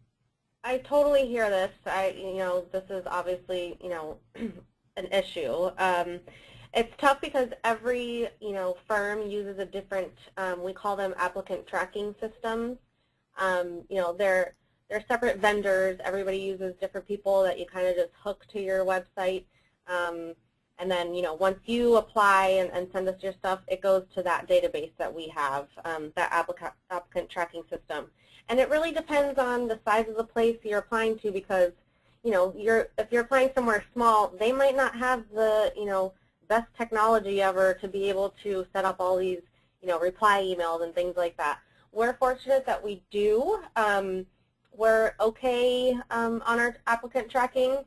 I totally hear this. This is obviously, an issue. It's tough because every, firm uses a different, we call them applicant tracking systems. They're separate vendors. Everybody uses different people that you kind of just hook to your website. And then, once you apply and send us your stuff, it goes to that database that we have, that applicant tracking system. And it really depends on the size of the place you're applying to, because, if you're applying somewhere small, they might not have the, best technology ever to be able to set up all these, reply emails and things like that. We're fortunate that we do. We're okay on our applicant tracking.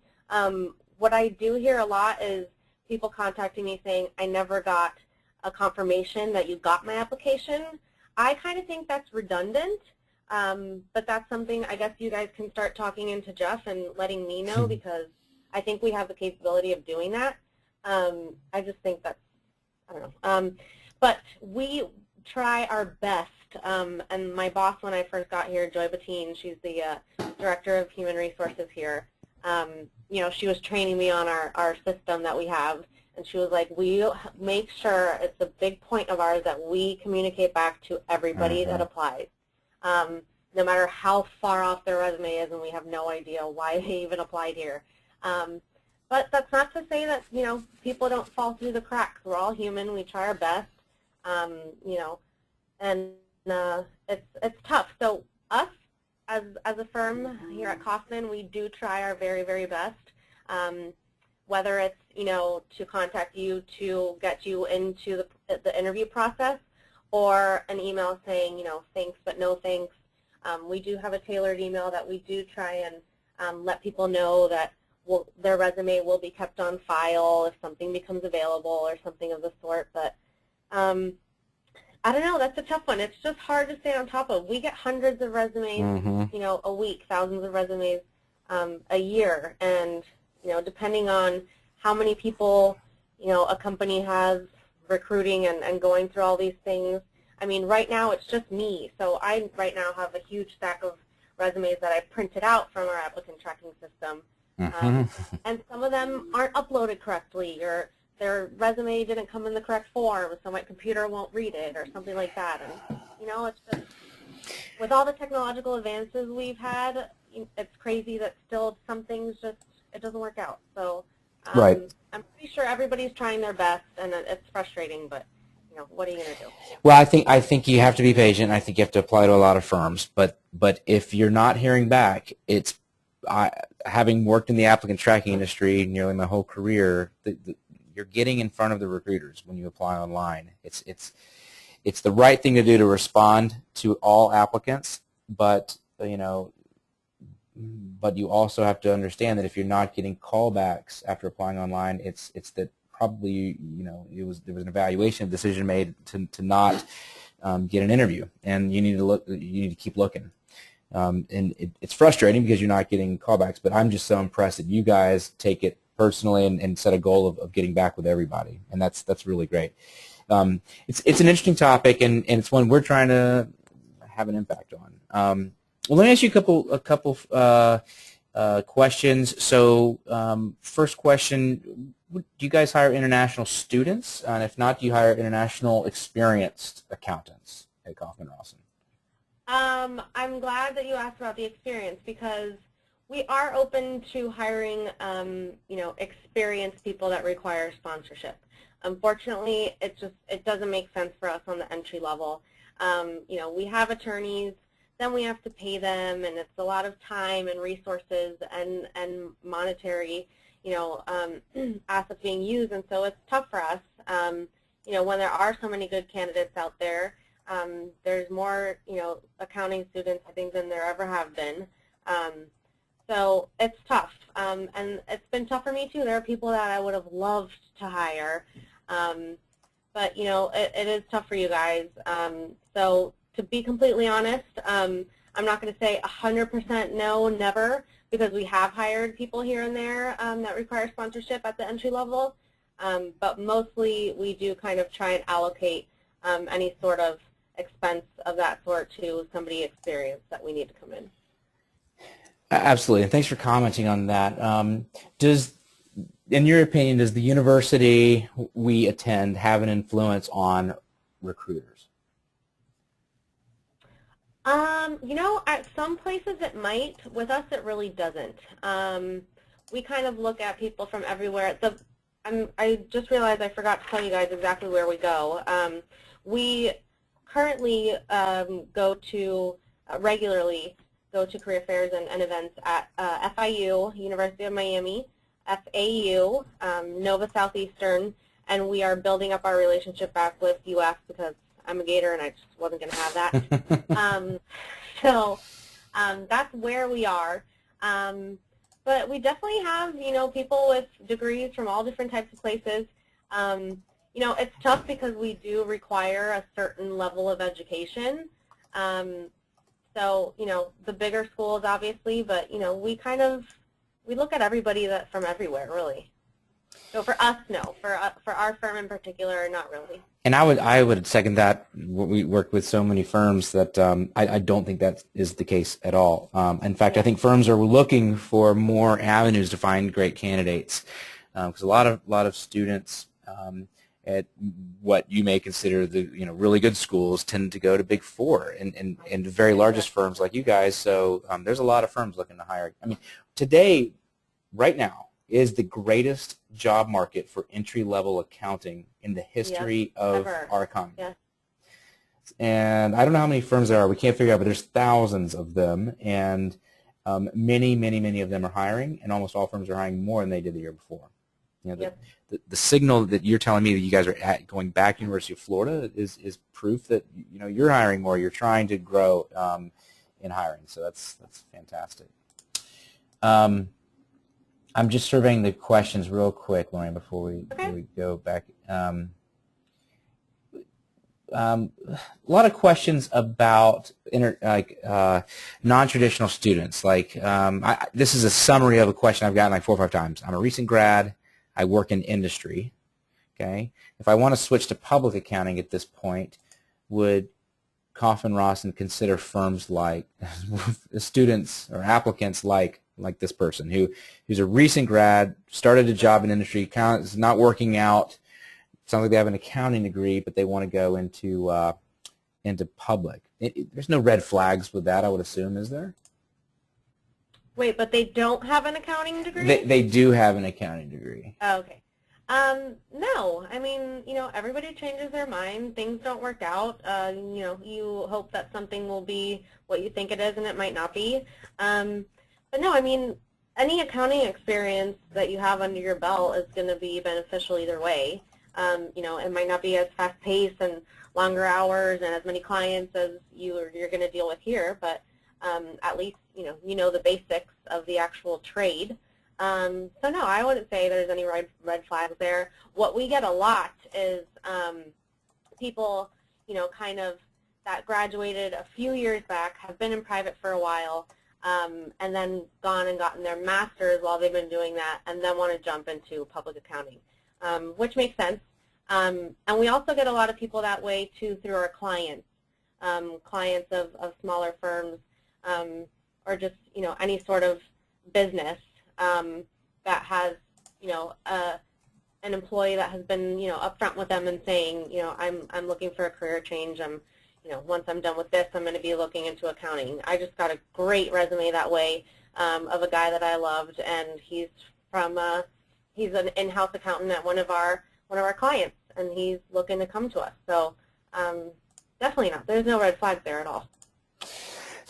What I do hear a lot is people contacting me saying, I never got a confirmation that you got my application. I kind of think that's redundant, but that's something I guess you guys can start talking into Jeff and letting me know, because I think we have the capability of doing that. I just think that's, I don't know. But we try our best, and my boss when I first got here, Joy Bettine, she's the Director of Human Resources here, she was training me on our system that we have, and she was like, we make sure, it's a big point of ours that we communicate back to everybody that applies, no matter how far off their resume is, and we have no idea why they even applied here. But that's not to say that, people don't fall through the cracks. We're all human. We try our best, and it's tough. So us, as a firm here at Kaufman, we do try our very, very best, whether it's, to contact you to get you into the interview process, or an email saying, thanks but no thanks. We do have a tailored email that we do try and let people know that their resume will be kept on file if something becomes available or something of the sort. But I don't know, that's a tough one. It's just hard to stay on top of. We get hundreds of resumes, a week, thousands of resumes a year, and depending on how many people a company has recruiting and going through all these things. I mean, right now it's just me, so I right now have a huge stack of resumes that I printed out from our applicant tracking system. And some of them aren't uploaded correctly, or their resume didn't come in the correct form, so my computer won't read it, or something like that. And it's just, with all the technological advances we've had, it's crazy that still some things just, it doesn't work out. So Right. I'm pretty sure everybody's trying their best, and it's frustrating, but what are you going to do? Well, I think you have to be patient. I think you have to apply to a lot of firms. But if you're not hearing back, having worked in the applicant tracking industry nearly my whole career, you're getting in front of the recruiters when you apply online. It's the right thing to do to respond to all applicants, but you also have to understand that if you're not getting callbacks after applying online, it's that probably there was an evaluation decision made to not get an interview, and you need to keep looking. And it's frustrating because you're not getting callbacks, but I'm just so impressed that you guys take it personally and set a goal of getting back with everybody, and that's really great. It's an interesting topic, and it's one we're trying to have an impact on. Well, let me ask you a couple questions. So first question, do you guys hire international students? And if not, do you hire international experienced accountants at Kaufman Rossin? I'm glad that you asked about the experience, because we are open to hiring, experienced people that require sponsorship. Unfortunately, it doesn't make sense for us on the entry level. We have attorneys, then we have to pay them, and it's a lot of time and resources and monetary, assets being used, and so it's tough for us. When there are so many good candidates out there, there's more, accounting students, I think, than there ever have been. So it's tough, and it's been tough for me too. There are people that I would have loved to hire, but it is tough for you guys. So to be completely honest, I'm not going to say 100% no, never, because we have hired people here and there that require sponsorship at the entry level, but mostly we do kind of try and allocate any sort of expense of that sort to somebody experienced that we need to come in. Absolutely, and thanks for commenting on that. In your opinion, does the university we attend have an influence on recruiters? At some places it might. With us, it really doesn't. We kind of look at people from everywhere. I just realized I forgot to tell you guys exactly where we go. We currently regularly go to career fairs and events at FIU, University of Miami, FAU, Nova Southeastern, and we are building up our relationship back with UF because I'm a Gator and I just wasn't going to have that. So that's where we are. But we definitely have, people with degrees from all different types of places. It's tough because we do require a certain level of education. So, the bigger schools, obviously, but, we look at everybody from everywhere, really. So for us, no. For our firm in particular, not really. And I would second that. We work with so many firms that I don't think that is the case at all. In fact, I think firms are looking for more avenues to find great candidates, because a lot of students at what you may consider the really good schools tend to go to Big Four and the very largest firms like you guys. So there's a lot of firms looking to hire. I mean, today, right now, is the greatest job market for entry-level accounting in the history of our economy. Yeah. And I don't know how many firms there are. We can't figure out, but there's thousands of them, and many of them are hiring, and almost all firms are hiring more than they did the year before. The signal that you're telling me that you guys are going back to University of Florida is proof that you're hiring more. You're trying to grow in hiring, so that's fantastic. I'm just surveying the questions real quick, Lorraine, before we go back. A lot of questions about non-traditional students. This is a summary of a question I've gotten like 4 or 5 times. I'm a recent grad. I work in industry. Okay. If I want to switch to public accounting at this point, would Kaufman Rossin consider firms like students or applicants like this person who's a recent grad, started a job in industry, is not working out? Sounds like they have an accounting degree, but they want to go into into public. There's no red flags with that, I would assume, is there? Wait, but they don't have an accounting degree? They do have an accounting degree. Oh, okay. No, I mean, everybody changes their mind. Things don't work out. You hope that something will be what you think it is, and it might not be. But no, I mean, any accounting experience that you have under your belt is going to be beneficial either way. It might not be as fast-paced and longer hours and as many clients as you're going to deal with here, but at least you know the basics of the actual trade. So no, I wouldn't say there's any red flags there. What we get a lot is people, kind of that graduated a few years back, have been in private for a while, and then gone and gotten their master's while they've been doing that, and then want to jump into public accounting, which makes sense. And we also get a lot of people that way too through our clients, clients of smaller firms, or just any sort of business that has an employee that has been upfront with them and saying I'm looking for a career change. Once I'm done with this, I'm going to be looking into accounting. I just got a great resume that way of a guy that I loved, and he's an in-house accountant at one of our clients, and he's looking to come to us. So definitely not. There's no red flags there at all.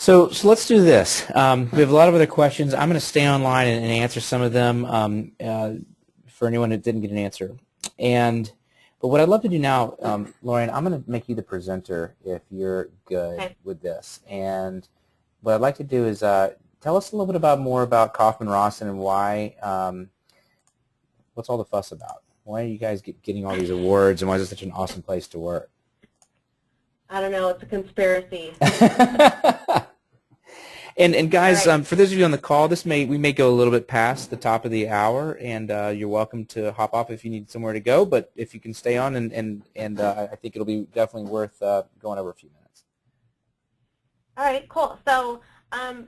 So let's do this. We have a lot of other questions. I'm going to stay online and answer some of them for anyone that didn't get an answer. But what I'd love to do now, Lauren, I'm going to make you the presenter if you're good with this. And what I'd like to do is tell us a little bit more about Kaufman Rossin and why. What's all the fuss about? Why are you guys getting all these awards, and why is it such an awesome place to work? I don't know. It's a conspiracy. And guys, right. For those of you on the call, we may go a little bit past the top of the hour, and you're welcome to hop off if you need somewhere to go. But if you can stay on, and I think it'll be definitely worth going over a few minutes. All right, cool. So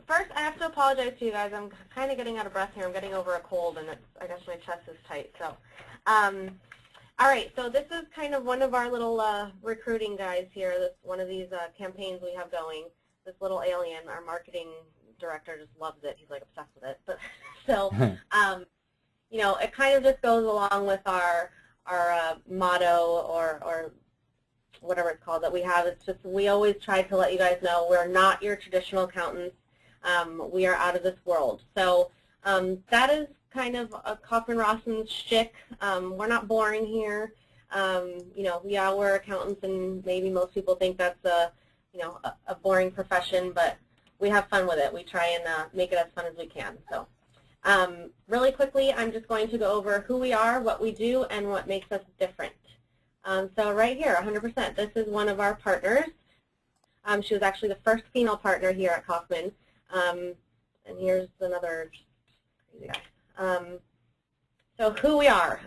first, I have to apologize to you guys. I'm kind of getting out of breath here. I'm getting over a cold, and I guess my chest is tight. So. All right, so this is kind of one of our little recruiting guys here. This one of these campaigns we have going. This little alien, our marketing director, just loves it. He's like obsessed with it. But so, it kind of just goes along with our motto or whatever it's called that we have. It's just we always try to let you guys know we're not your traditional accountants. We are out of this world. So that is kind of a Kaufman Rossin's shtick. We're not boring here. Yeah, we're accountants, and maybe most people think that's a boring profession, but we have fun with it. We try and make it as fun as we can. So really quickly, I'm just going to go over who we are, what we do, and what makes us different. So right here, 100%, this is one of our partners. She was actually the first female partner here at Kaufman. And here's another crazy guy. So who we are.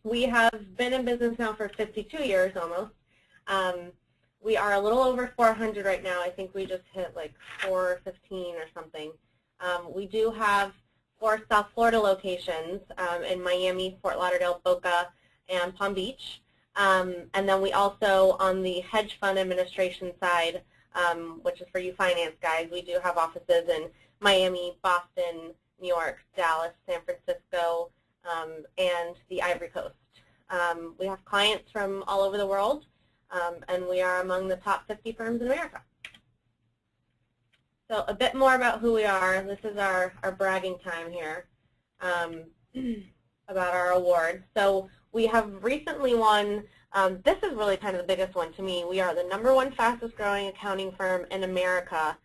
We have been in business now for 52 years almost. We are a little over 400 right now. I think we just hit like 415 or something. We do have 4 South Florida locations in Miami, Fort Lauderdale, Boca, and Palm Beach. And then we also, on the hedge fund administration side, which is for you finance guys, we do have offices in Miami, Boston, New York, Dallas, San Francisco, and the Ivory Coast. We have clients from all over the world, and we are among the top 50 firms in America. So a bit more about who we are. This is our bragging time here about our award. So we have recently won, this is really kind of the biggest one to me. We are the #1 fastest growing accounting firm in America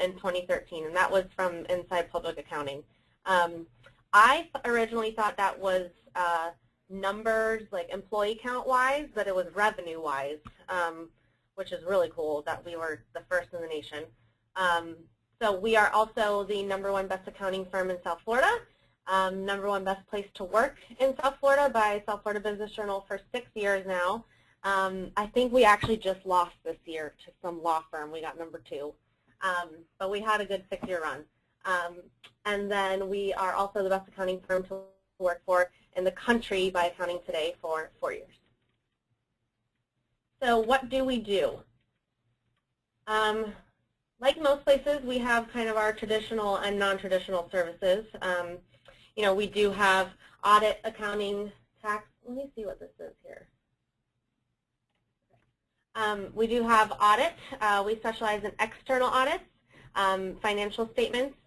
in 2013, and that was from Inside Public Accounting. I originally thought that was numbers, like employee count-wise, but it was revenue-wise, which is really cool that we were the first in the nation. So we are also the #1 best accounting firm in South Florida, #1 best place to work in South Florida by South Florida Business Journal for 6 years now. I think we actually just lost this year to some law firm. We got #2. But we had a good 6-year run. And then we are also the best accounting firm to work for in the country by Accounting Today for 4 years. So what do we do? Like most places, we have kind of our traditional and non-traditional services. You know, we do have audit, accounting, tax. Let me see what this is here. We do have audit. We specialize in external audits, financial statements.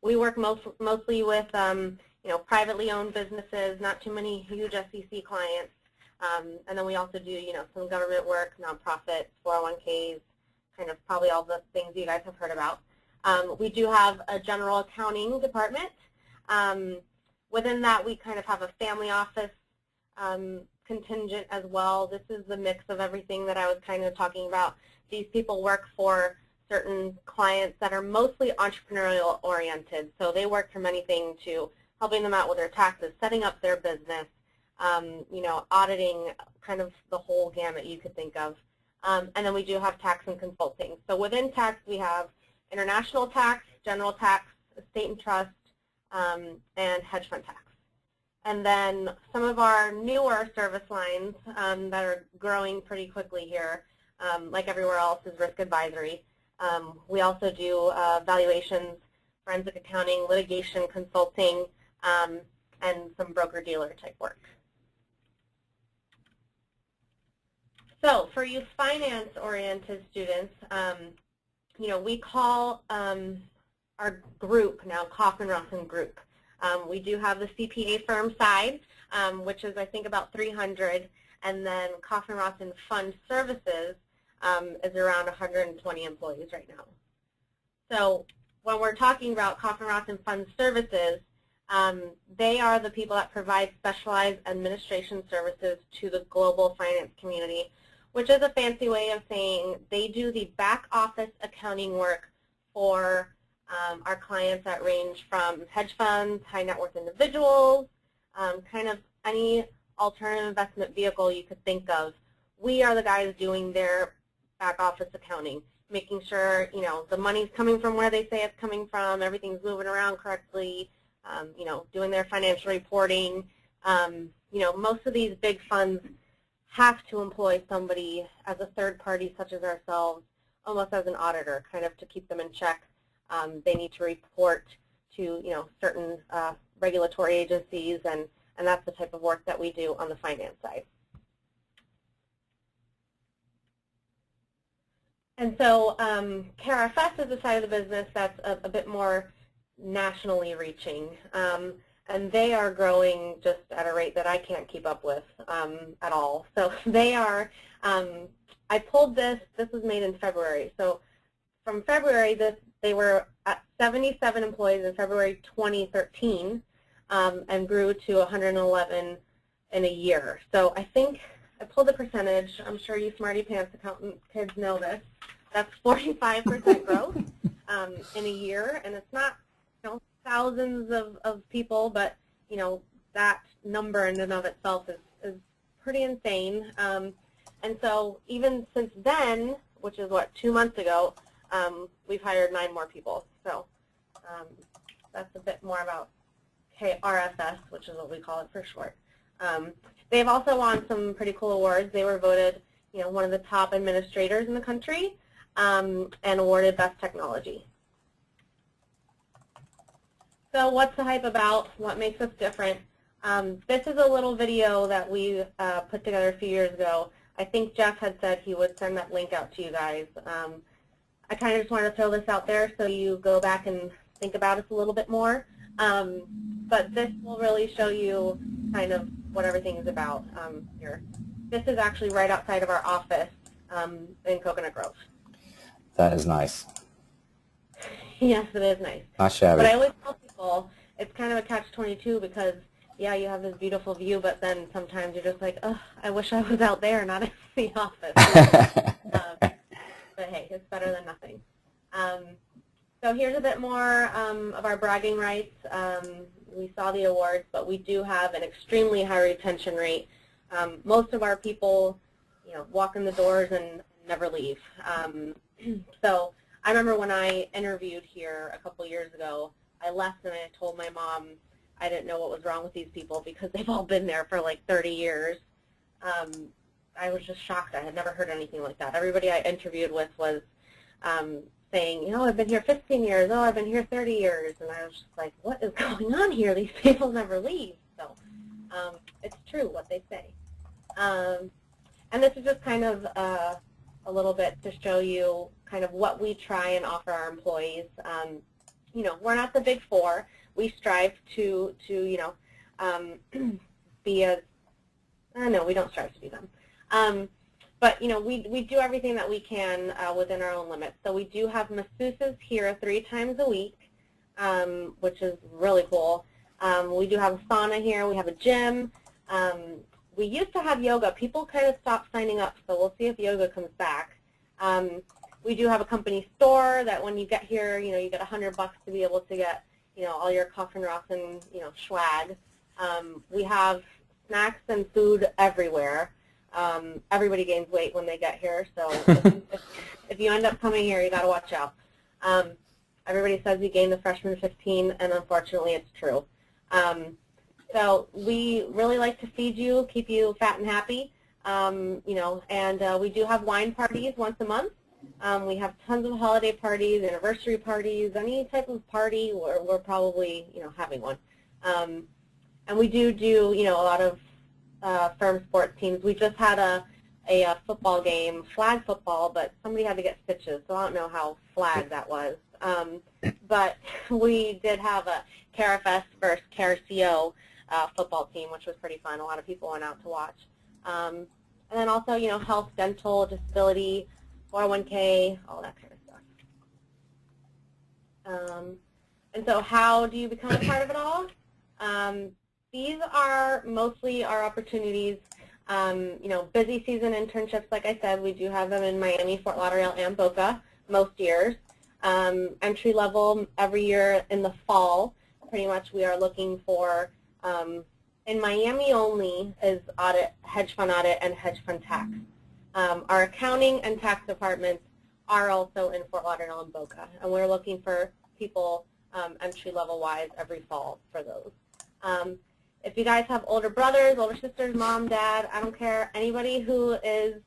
We work mostly with you know, privately owned businesses, not too many huge SEC clients. And then we also do, you know, some government work, nonprofits, 401ks, kind of probably all the things you guys have heard about. We do have a general accounting department. Within that, we kind of have a family office contingent as well. This is the mix of everything that I was kind of talking about. These people work for certain clients that are mostly entrepreneurial oriented. So they work from anything to helping them out with their taxes, setting up their business, you know, auditing, kind of the whole gamut you could think of. And then we do have tax and consulting. So within tax, we have international tax, general tax, estate and trust, and hedge fund tax. And then some of our newer service lines that are growing pretty quickly here, like everywhere else, is risk advisory. We also do valuations, forensic accounting, litigation consulting, and some broker-dealer type work. So for you finance-oriented students, you know, we call our group now Kaufman Rossin Group. We do have the CPA firm side, which is I think about 300, and then Kaufman Rossin Fund Services is around 120 employees right now. So when we're talking about Kaufman Rossin Fund Services, they are the people that provide specialized administration services to the global finance community, which is a fancy way of saying they do the back office accounting work for our clients that range from hedge funds, high net worth individuals, kind of any alternative investment vehicle you could think of. We are the guys doing their back office accounting, making sure, you know, the money's coming from where they say it's coming from, everything's moving around correctly, you know, doing their financial reporting. You know, most of these big funds have to employ somebody as a third party such as ourselves, almost as an auditor, kind of to keep them in check. They need to report to, you know, certain regulatory agencies, and that's the type of work that we do on the finance side. And so KRFS is the side of the business that's a bit more nationally reaching, and they are growing just at a rate that I can't keep up with at all. So they are, I pulled this was made in February. So from February, they were at 77 employees in February 2013 and grew to 111 in a year. So I think I pulled the percentage. I'm sure you smarty pants accountant kids know this. That's 45% growth in a year, and it's not, you know, thousands of people, but, you know, that number in and of itself is pretty insane. And so even since then, which is what, 2 months ago, we've hired 9 more people. So that's a bit more about KRFS, which is what we call it for short. They've also won some pretty cool awards. They were voted, you know, one of the top administrators in the country and awarded Best Technology. So what's the hype about? What makes us different? This is a little video that we put together a few years ago. I think Jeff had said he would send that link out to you guys. I kind of just wanted to throw this out there so you go back and think about us a little bit more. But this will really show you kind of what everything is about here. This is actually right outside of our office in Coconut Grove. That is nice. Yes, it is nice. Not shabby. But I always tell people it's kind of a catch-22 because, yeah, you have this beautiful view, but then sometimes you're just like, oh, I wish I was out there, not in the office. But hey, it's better than nothing. So here's a bit more of our bragging rights. We saw the awards, but we do have an extremely high retention rate. Most of our people, you know, walk in the doors and never leave. So I remember when I interviewed here a couple years ago, I left and I told my mom I didn't know what was wrong with these people because they've all been there for like 30 years. I was just shocked. I had never heard anything like that. Everybody I interviewed with was saying, you know, I've been here 15 years, oh, I've been here 30 years, and I was just like, what is going on here? These people never leave. So it's true what they say. And this is just kind of a little bit to show you kind of what we try and offer our employees. You know, we're not the Big Four. We strive to you know, be as, no, we don't strive to be them. But, you know, we do everything that we can within our own limits. So we do have masseuses here 3 times a week, which is really cool. We do have a sauna here. We have a gym. We used to have yoga. People kind of stopped signing up, so we'll see if yoga comes back. We do have a company store that when you get here, you know, you get $100 to be able to get, you know, all your Kaufman Rossin, you know, swag. We have snacks and food everywhere. Everybody gains weight when they get here, so if you end up coming here, you got to watch out. Everybody says you gain the freshman 15, and unfortunately, it's true. So we really like to feed you, keep you fat and happy, you know, and we do have wine parties once a month. We have tons of holiday parties, anniversary parties, any type of party, we're probably, you know, having one. And we do, you know, a lot of firm sports teams. We just had a football game, flag football, but somebody had to get stitches, so I don't know how flag that was. But we did have a CARAFest versus CARACO football team, which was pretty fun. A lot of people went out to watch. And then also, you know, health, dental, disability, 401k, all that kind of stuff. And so how do you become a part of it all? These are mostly our opportunities. You know, busy season internships, like I said, we do have them in Miami, Fort Lauderdale, and Boca most years. Entry level every year in the fall, pretty much we are looking for, in Miami only is audit, hedge fund audit, and hedge fund tax. Our accounting and tax departments are also in Fort Lauderdale and Boca, and we're looking for people entry level wise every fall for those. If you guys have older brothers, older sisters, mom, dad, I don't care, anybody who is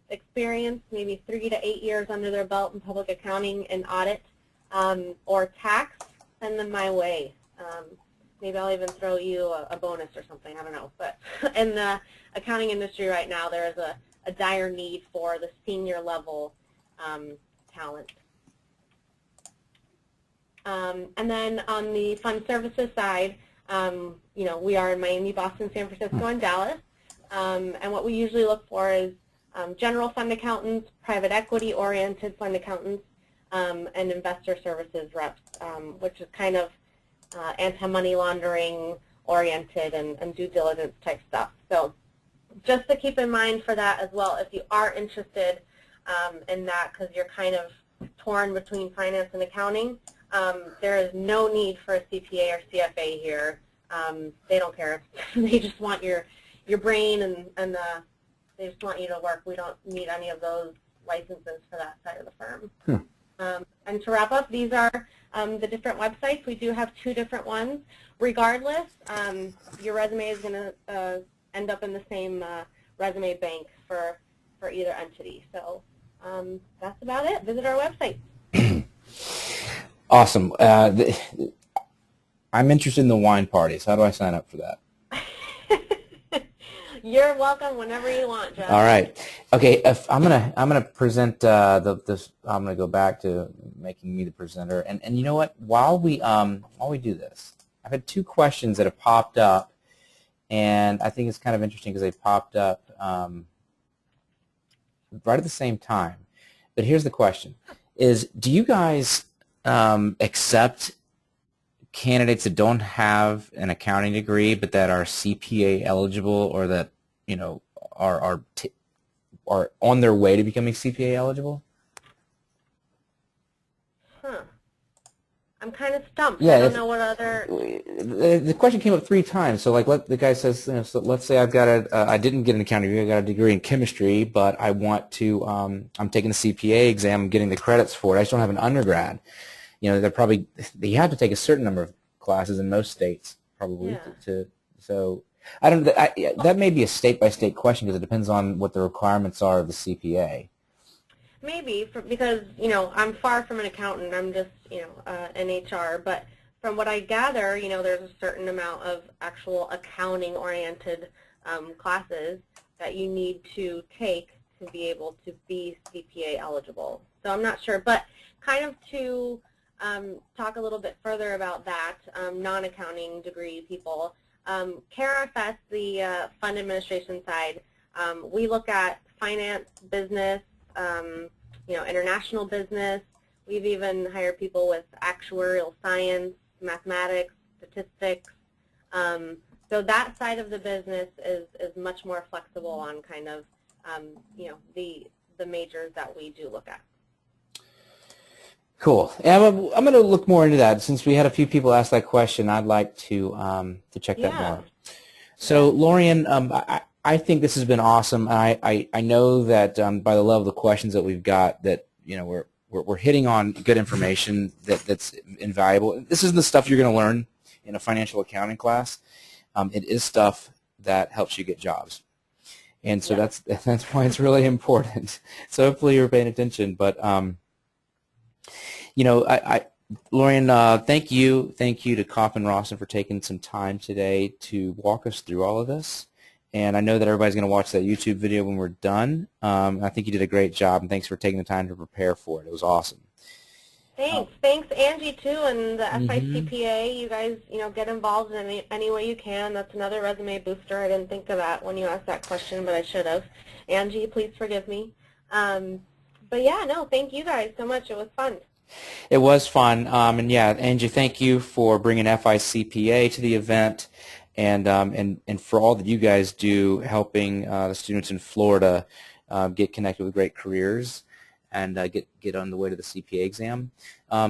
experienced, maybe 3 to 8 years under their belt in public accounting and audit or tax, send them my way. Maybe I'll even throw you a bonus or something, I don't know. But in the accounting industry right now, there is a dire need for the senior level talent. And then on the fund services side, you know, we are in Miami, Boston, San Francisco, and Dallas. And what we usually look for is general fund accountants, private equity-oriented fund accountants, and investor services reps, which is kind of anti-money laundering oriented and due diligence type stuff. So just to keep in mind for that as well, if you are interested in that because you're kind of torn between finance and accounting, there is no need for a CPA or CFA here. They don't care. They just want your brain and they just want you to work. We don't need any of those licenses for that side of the firm. And to wrap up, these are the different websites. We do have 2 different ones. Regardless, your resume is going to end up in the same resume bank for either entity. So that's about it. Visit our website. Awesome. I'm interested in the wine parties. How do I sign up for that? You're welcome whenever you want, Jeff. All right. Okay. If I'm gonna present this. I'm gonna go back to making me the presenter. And you know what? While we do this, I've had 2 questions that have popped up, and I think it's kind of interesting because they popped up right at the same time. But here's the question: is do you guys accept candidates that don't have an accounting degree but that are CPA eligible, or that, you know, are on their way to becoming CPA eligible? I'm kind of stumped. Yeah, I don't know what other. The question came up 3 times. So, like, the guy says, you know, so let's say I've got I didn't get an accounting degree. I got a degree in chemistry, but I want to. I'm taking the CPA exam, I'm getting the credits for it. I just don't have an undergrad. You know, you have to take a certain number of classes in most states, probably. Yeah. So That may be a state-by-state question because it depends on what the requirements are of the CPA. Maybe, because, I'm far from an accountant. I'm just, an HR. But from what I gather, there's a certain amount of actual accounting-oriented classes that you need to take to be able to be CPA eligible. So I'm not sure. But kind of to talk a little bit further about that, non-accounting degree people, KRFS, the fund administration side, we look at finance, business, international business. We've even hired people with actuarial science, mathematics, statistics. So that side of the business is much more flexible on kind of, the majors that we do look at. Cool. And I'm going to look more into that. Since we had a few people ask that question, I'd like to check that more. So, Lorian, I think this has been awesome. I know that by the level of the questions that we've got, that we're hitting on good information that's invaluable. This isn't the stuff you're going to learn in a financial accounting class. It is stuff that helps you get jobs, and so that's why it's really important. So hopefully you're paying attention. But Lorian, thank you to Kaufman Rossin for taking some time today to walk us through all of this. And I know that everybody's going to watch that YouTube video when we're done. I think you did a great job, and thanks for taking the time to prepare for it. It was awesome. Thanks, Angie, too, and the FICPA. You guys, get involved in any way you can. That's another resume booster. I didn't think of that when you asked that question, but I should have. Angie, please forgive me. But yeah, no, thank you guys so much. It was fun. It was fun, and yeah, Angie, thank you for bringing FICPA to the event. And for all that you guys do, helping the students in Florida get connected with great careers and get on the way to the CPA exam.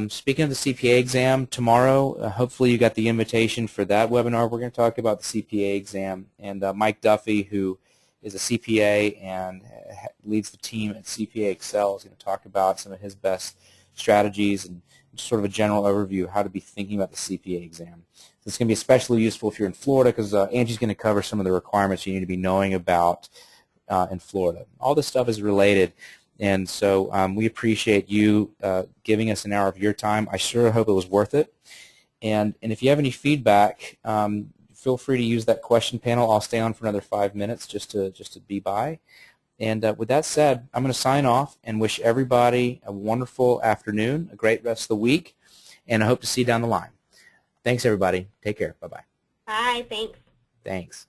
Speaking of the CPA exam, tomorrow, hopefully you got the invitation for that webinar. We're going to talk about the CPA exam. And Mike Duffy, who is a CPA and leads the team at CPA Excel, is going to talk about some of his best strategies and sort of a general overview of how to be thinking about the CPA exam. So it's going to be especially useful if you're in Florida, because Angie's going to cover some of the requirements you need to be knowing about in Florida. All this stuff is related, and so we appreciate you giving us an hour of your time. I sure hope it was worth it. And if you have any feedback, feel free to use that question panel. I'll stay on for another 5 minutes just to be by. And with that said, I'm going to sign off and wish everybody a wonderful afternoon, a great rest of the week, and I hope to see you down the line. Thanks, everybody. Take care. Bye-bye. Bye. Thanks. Thanks.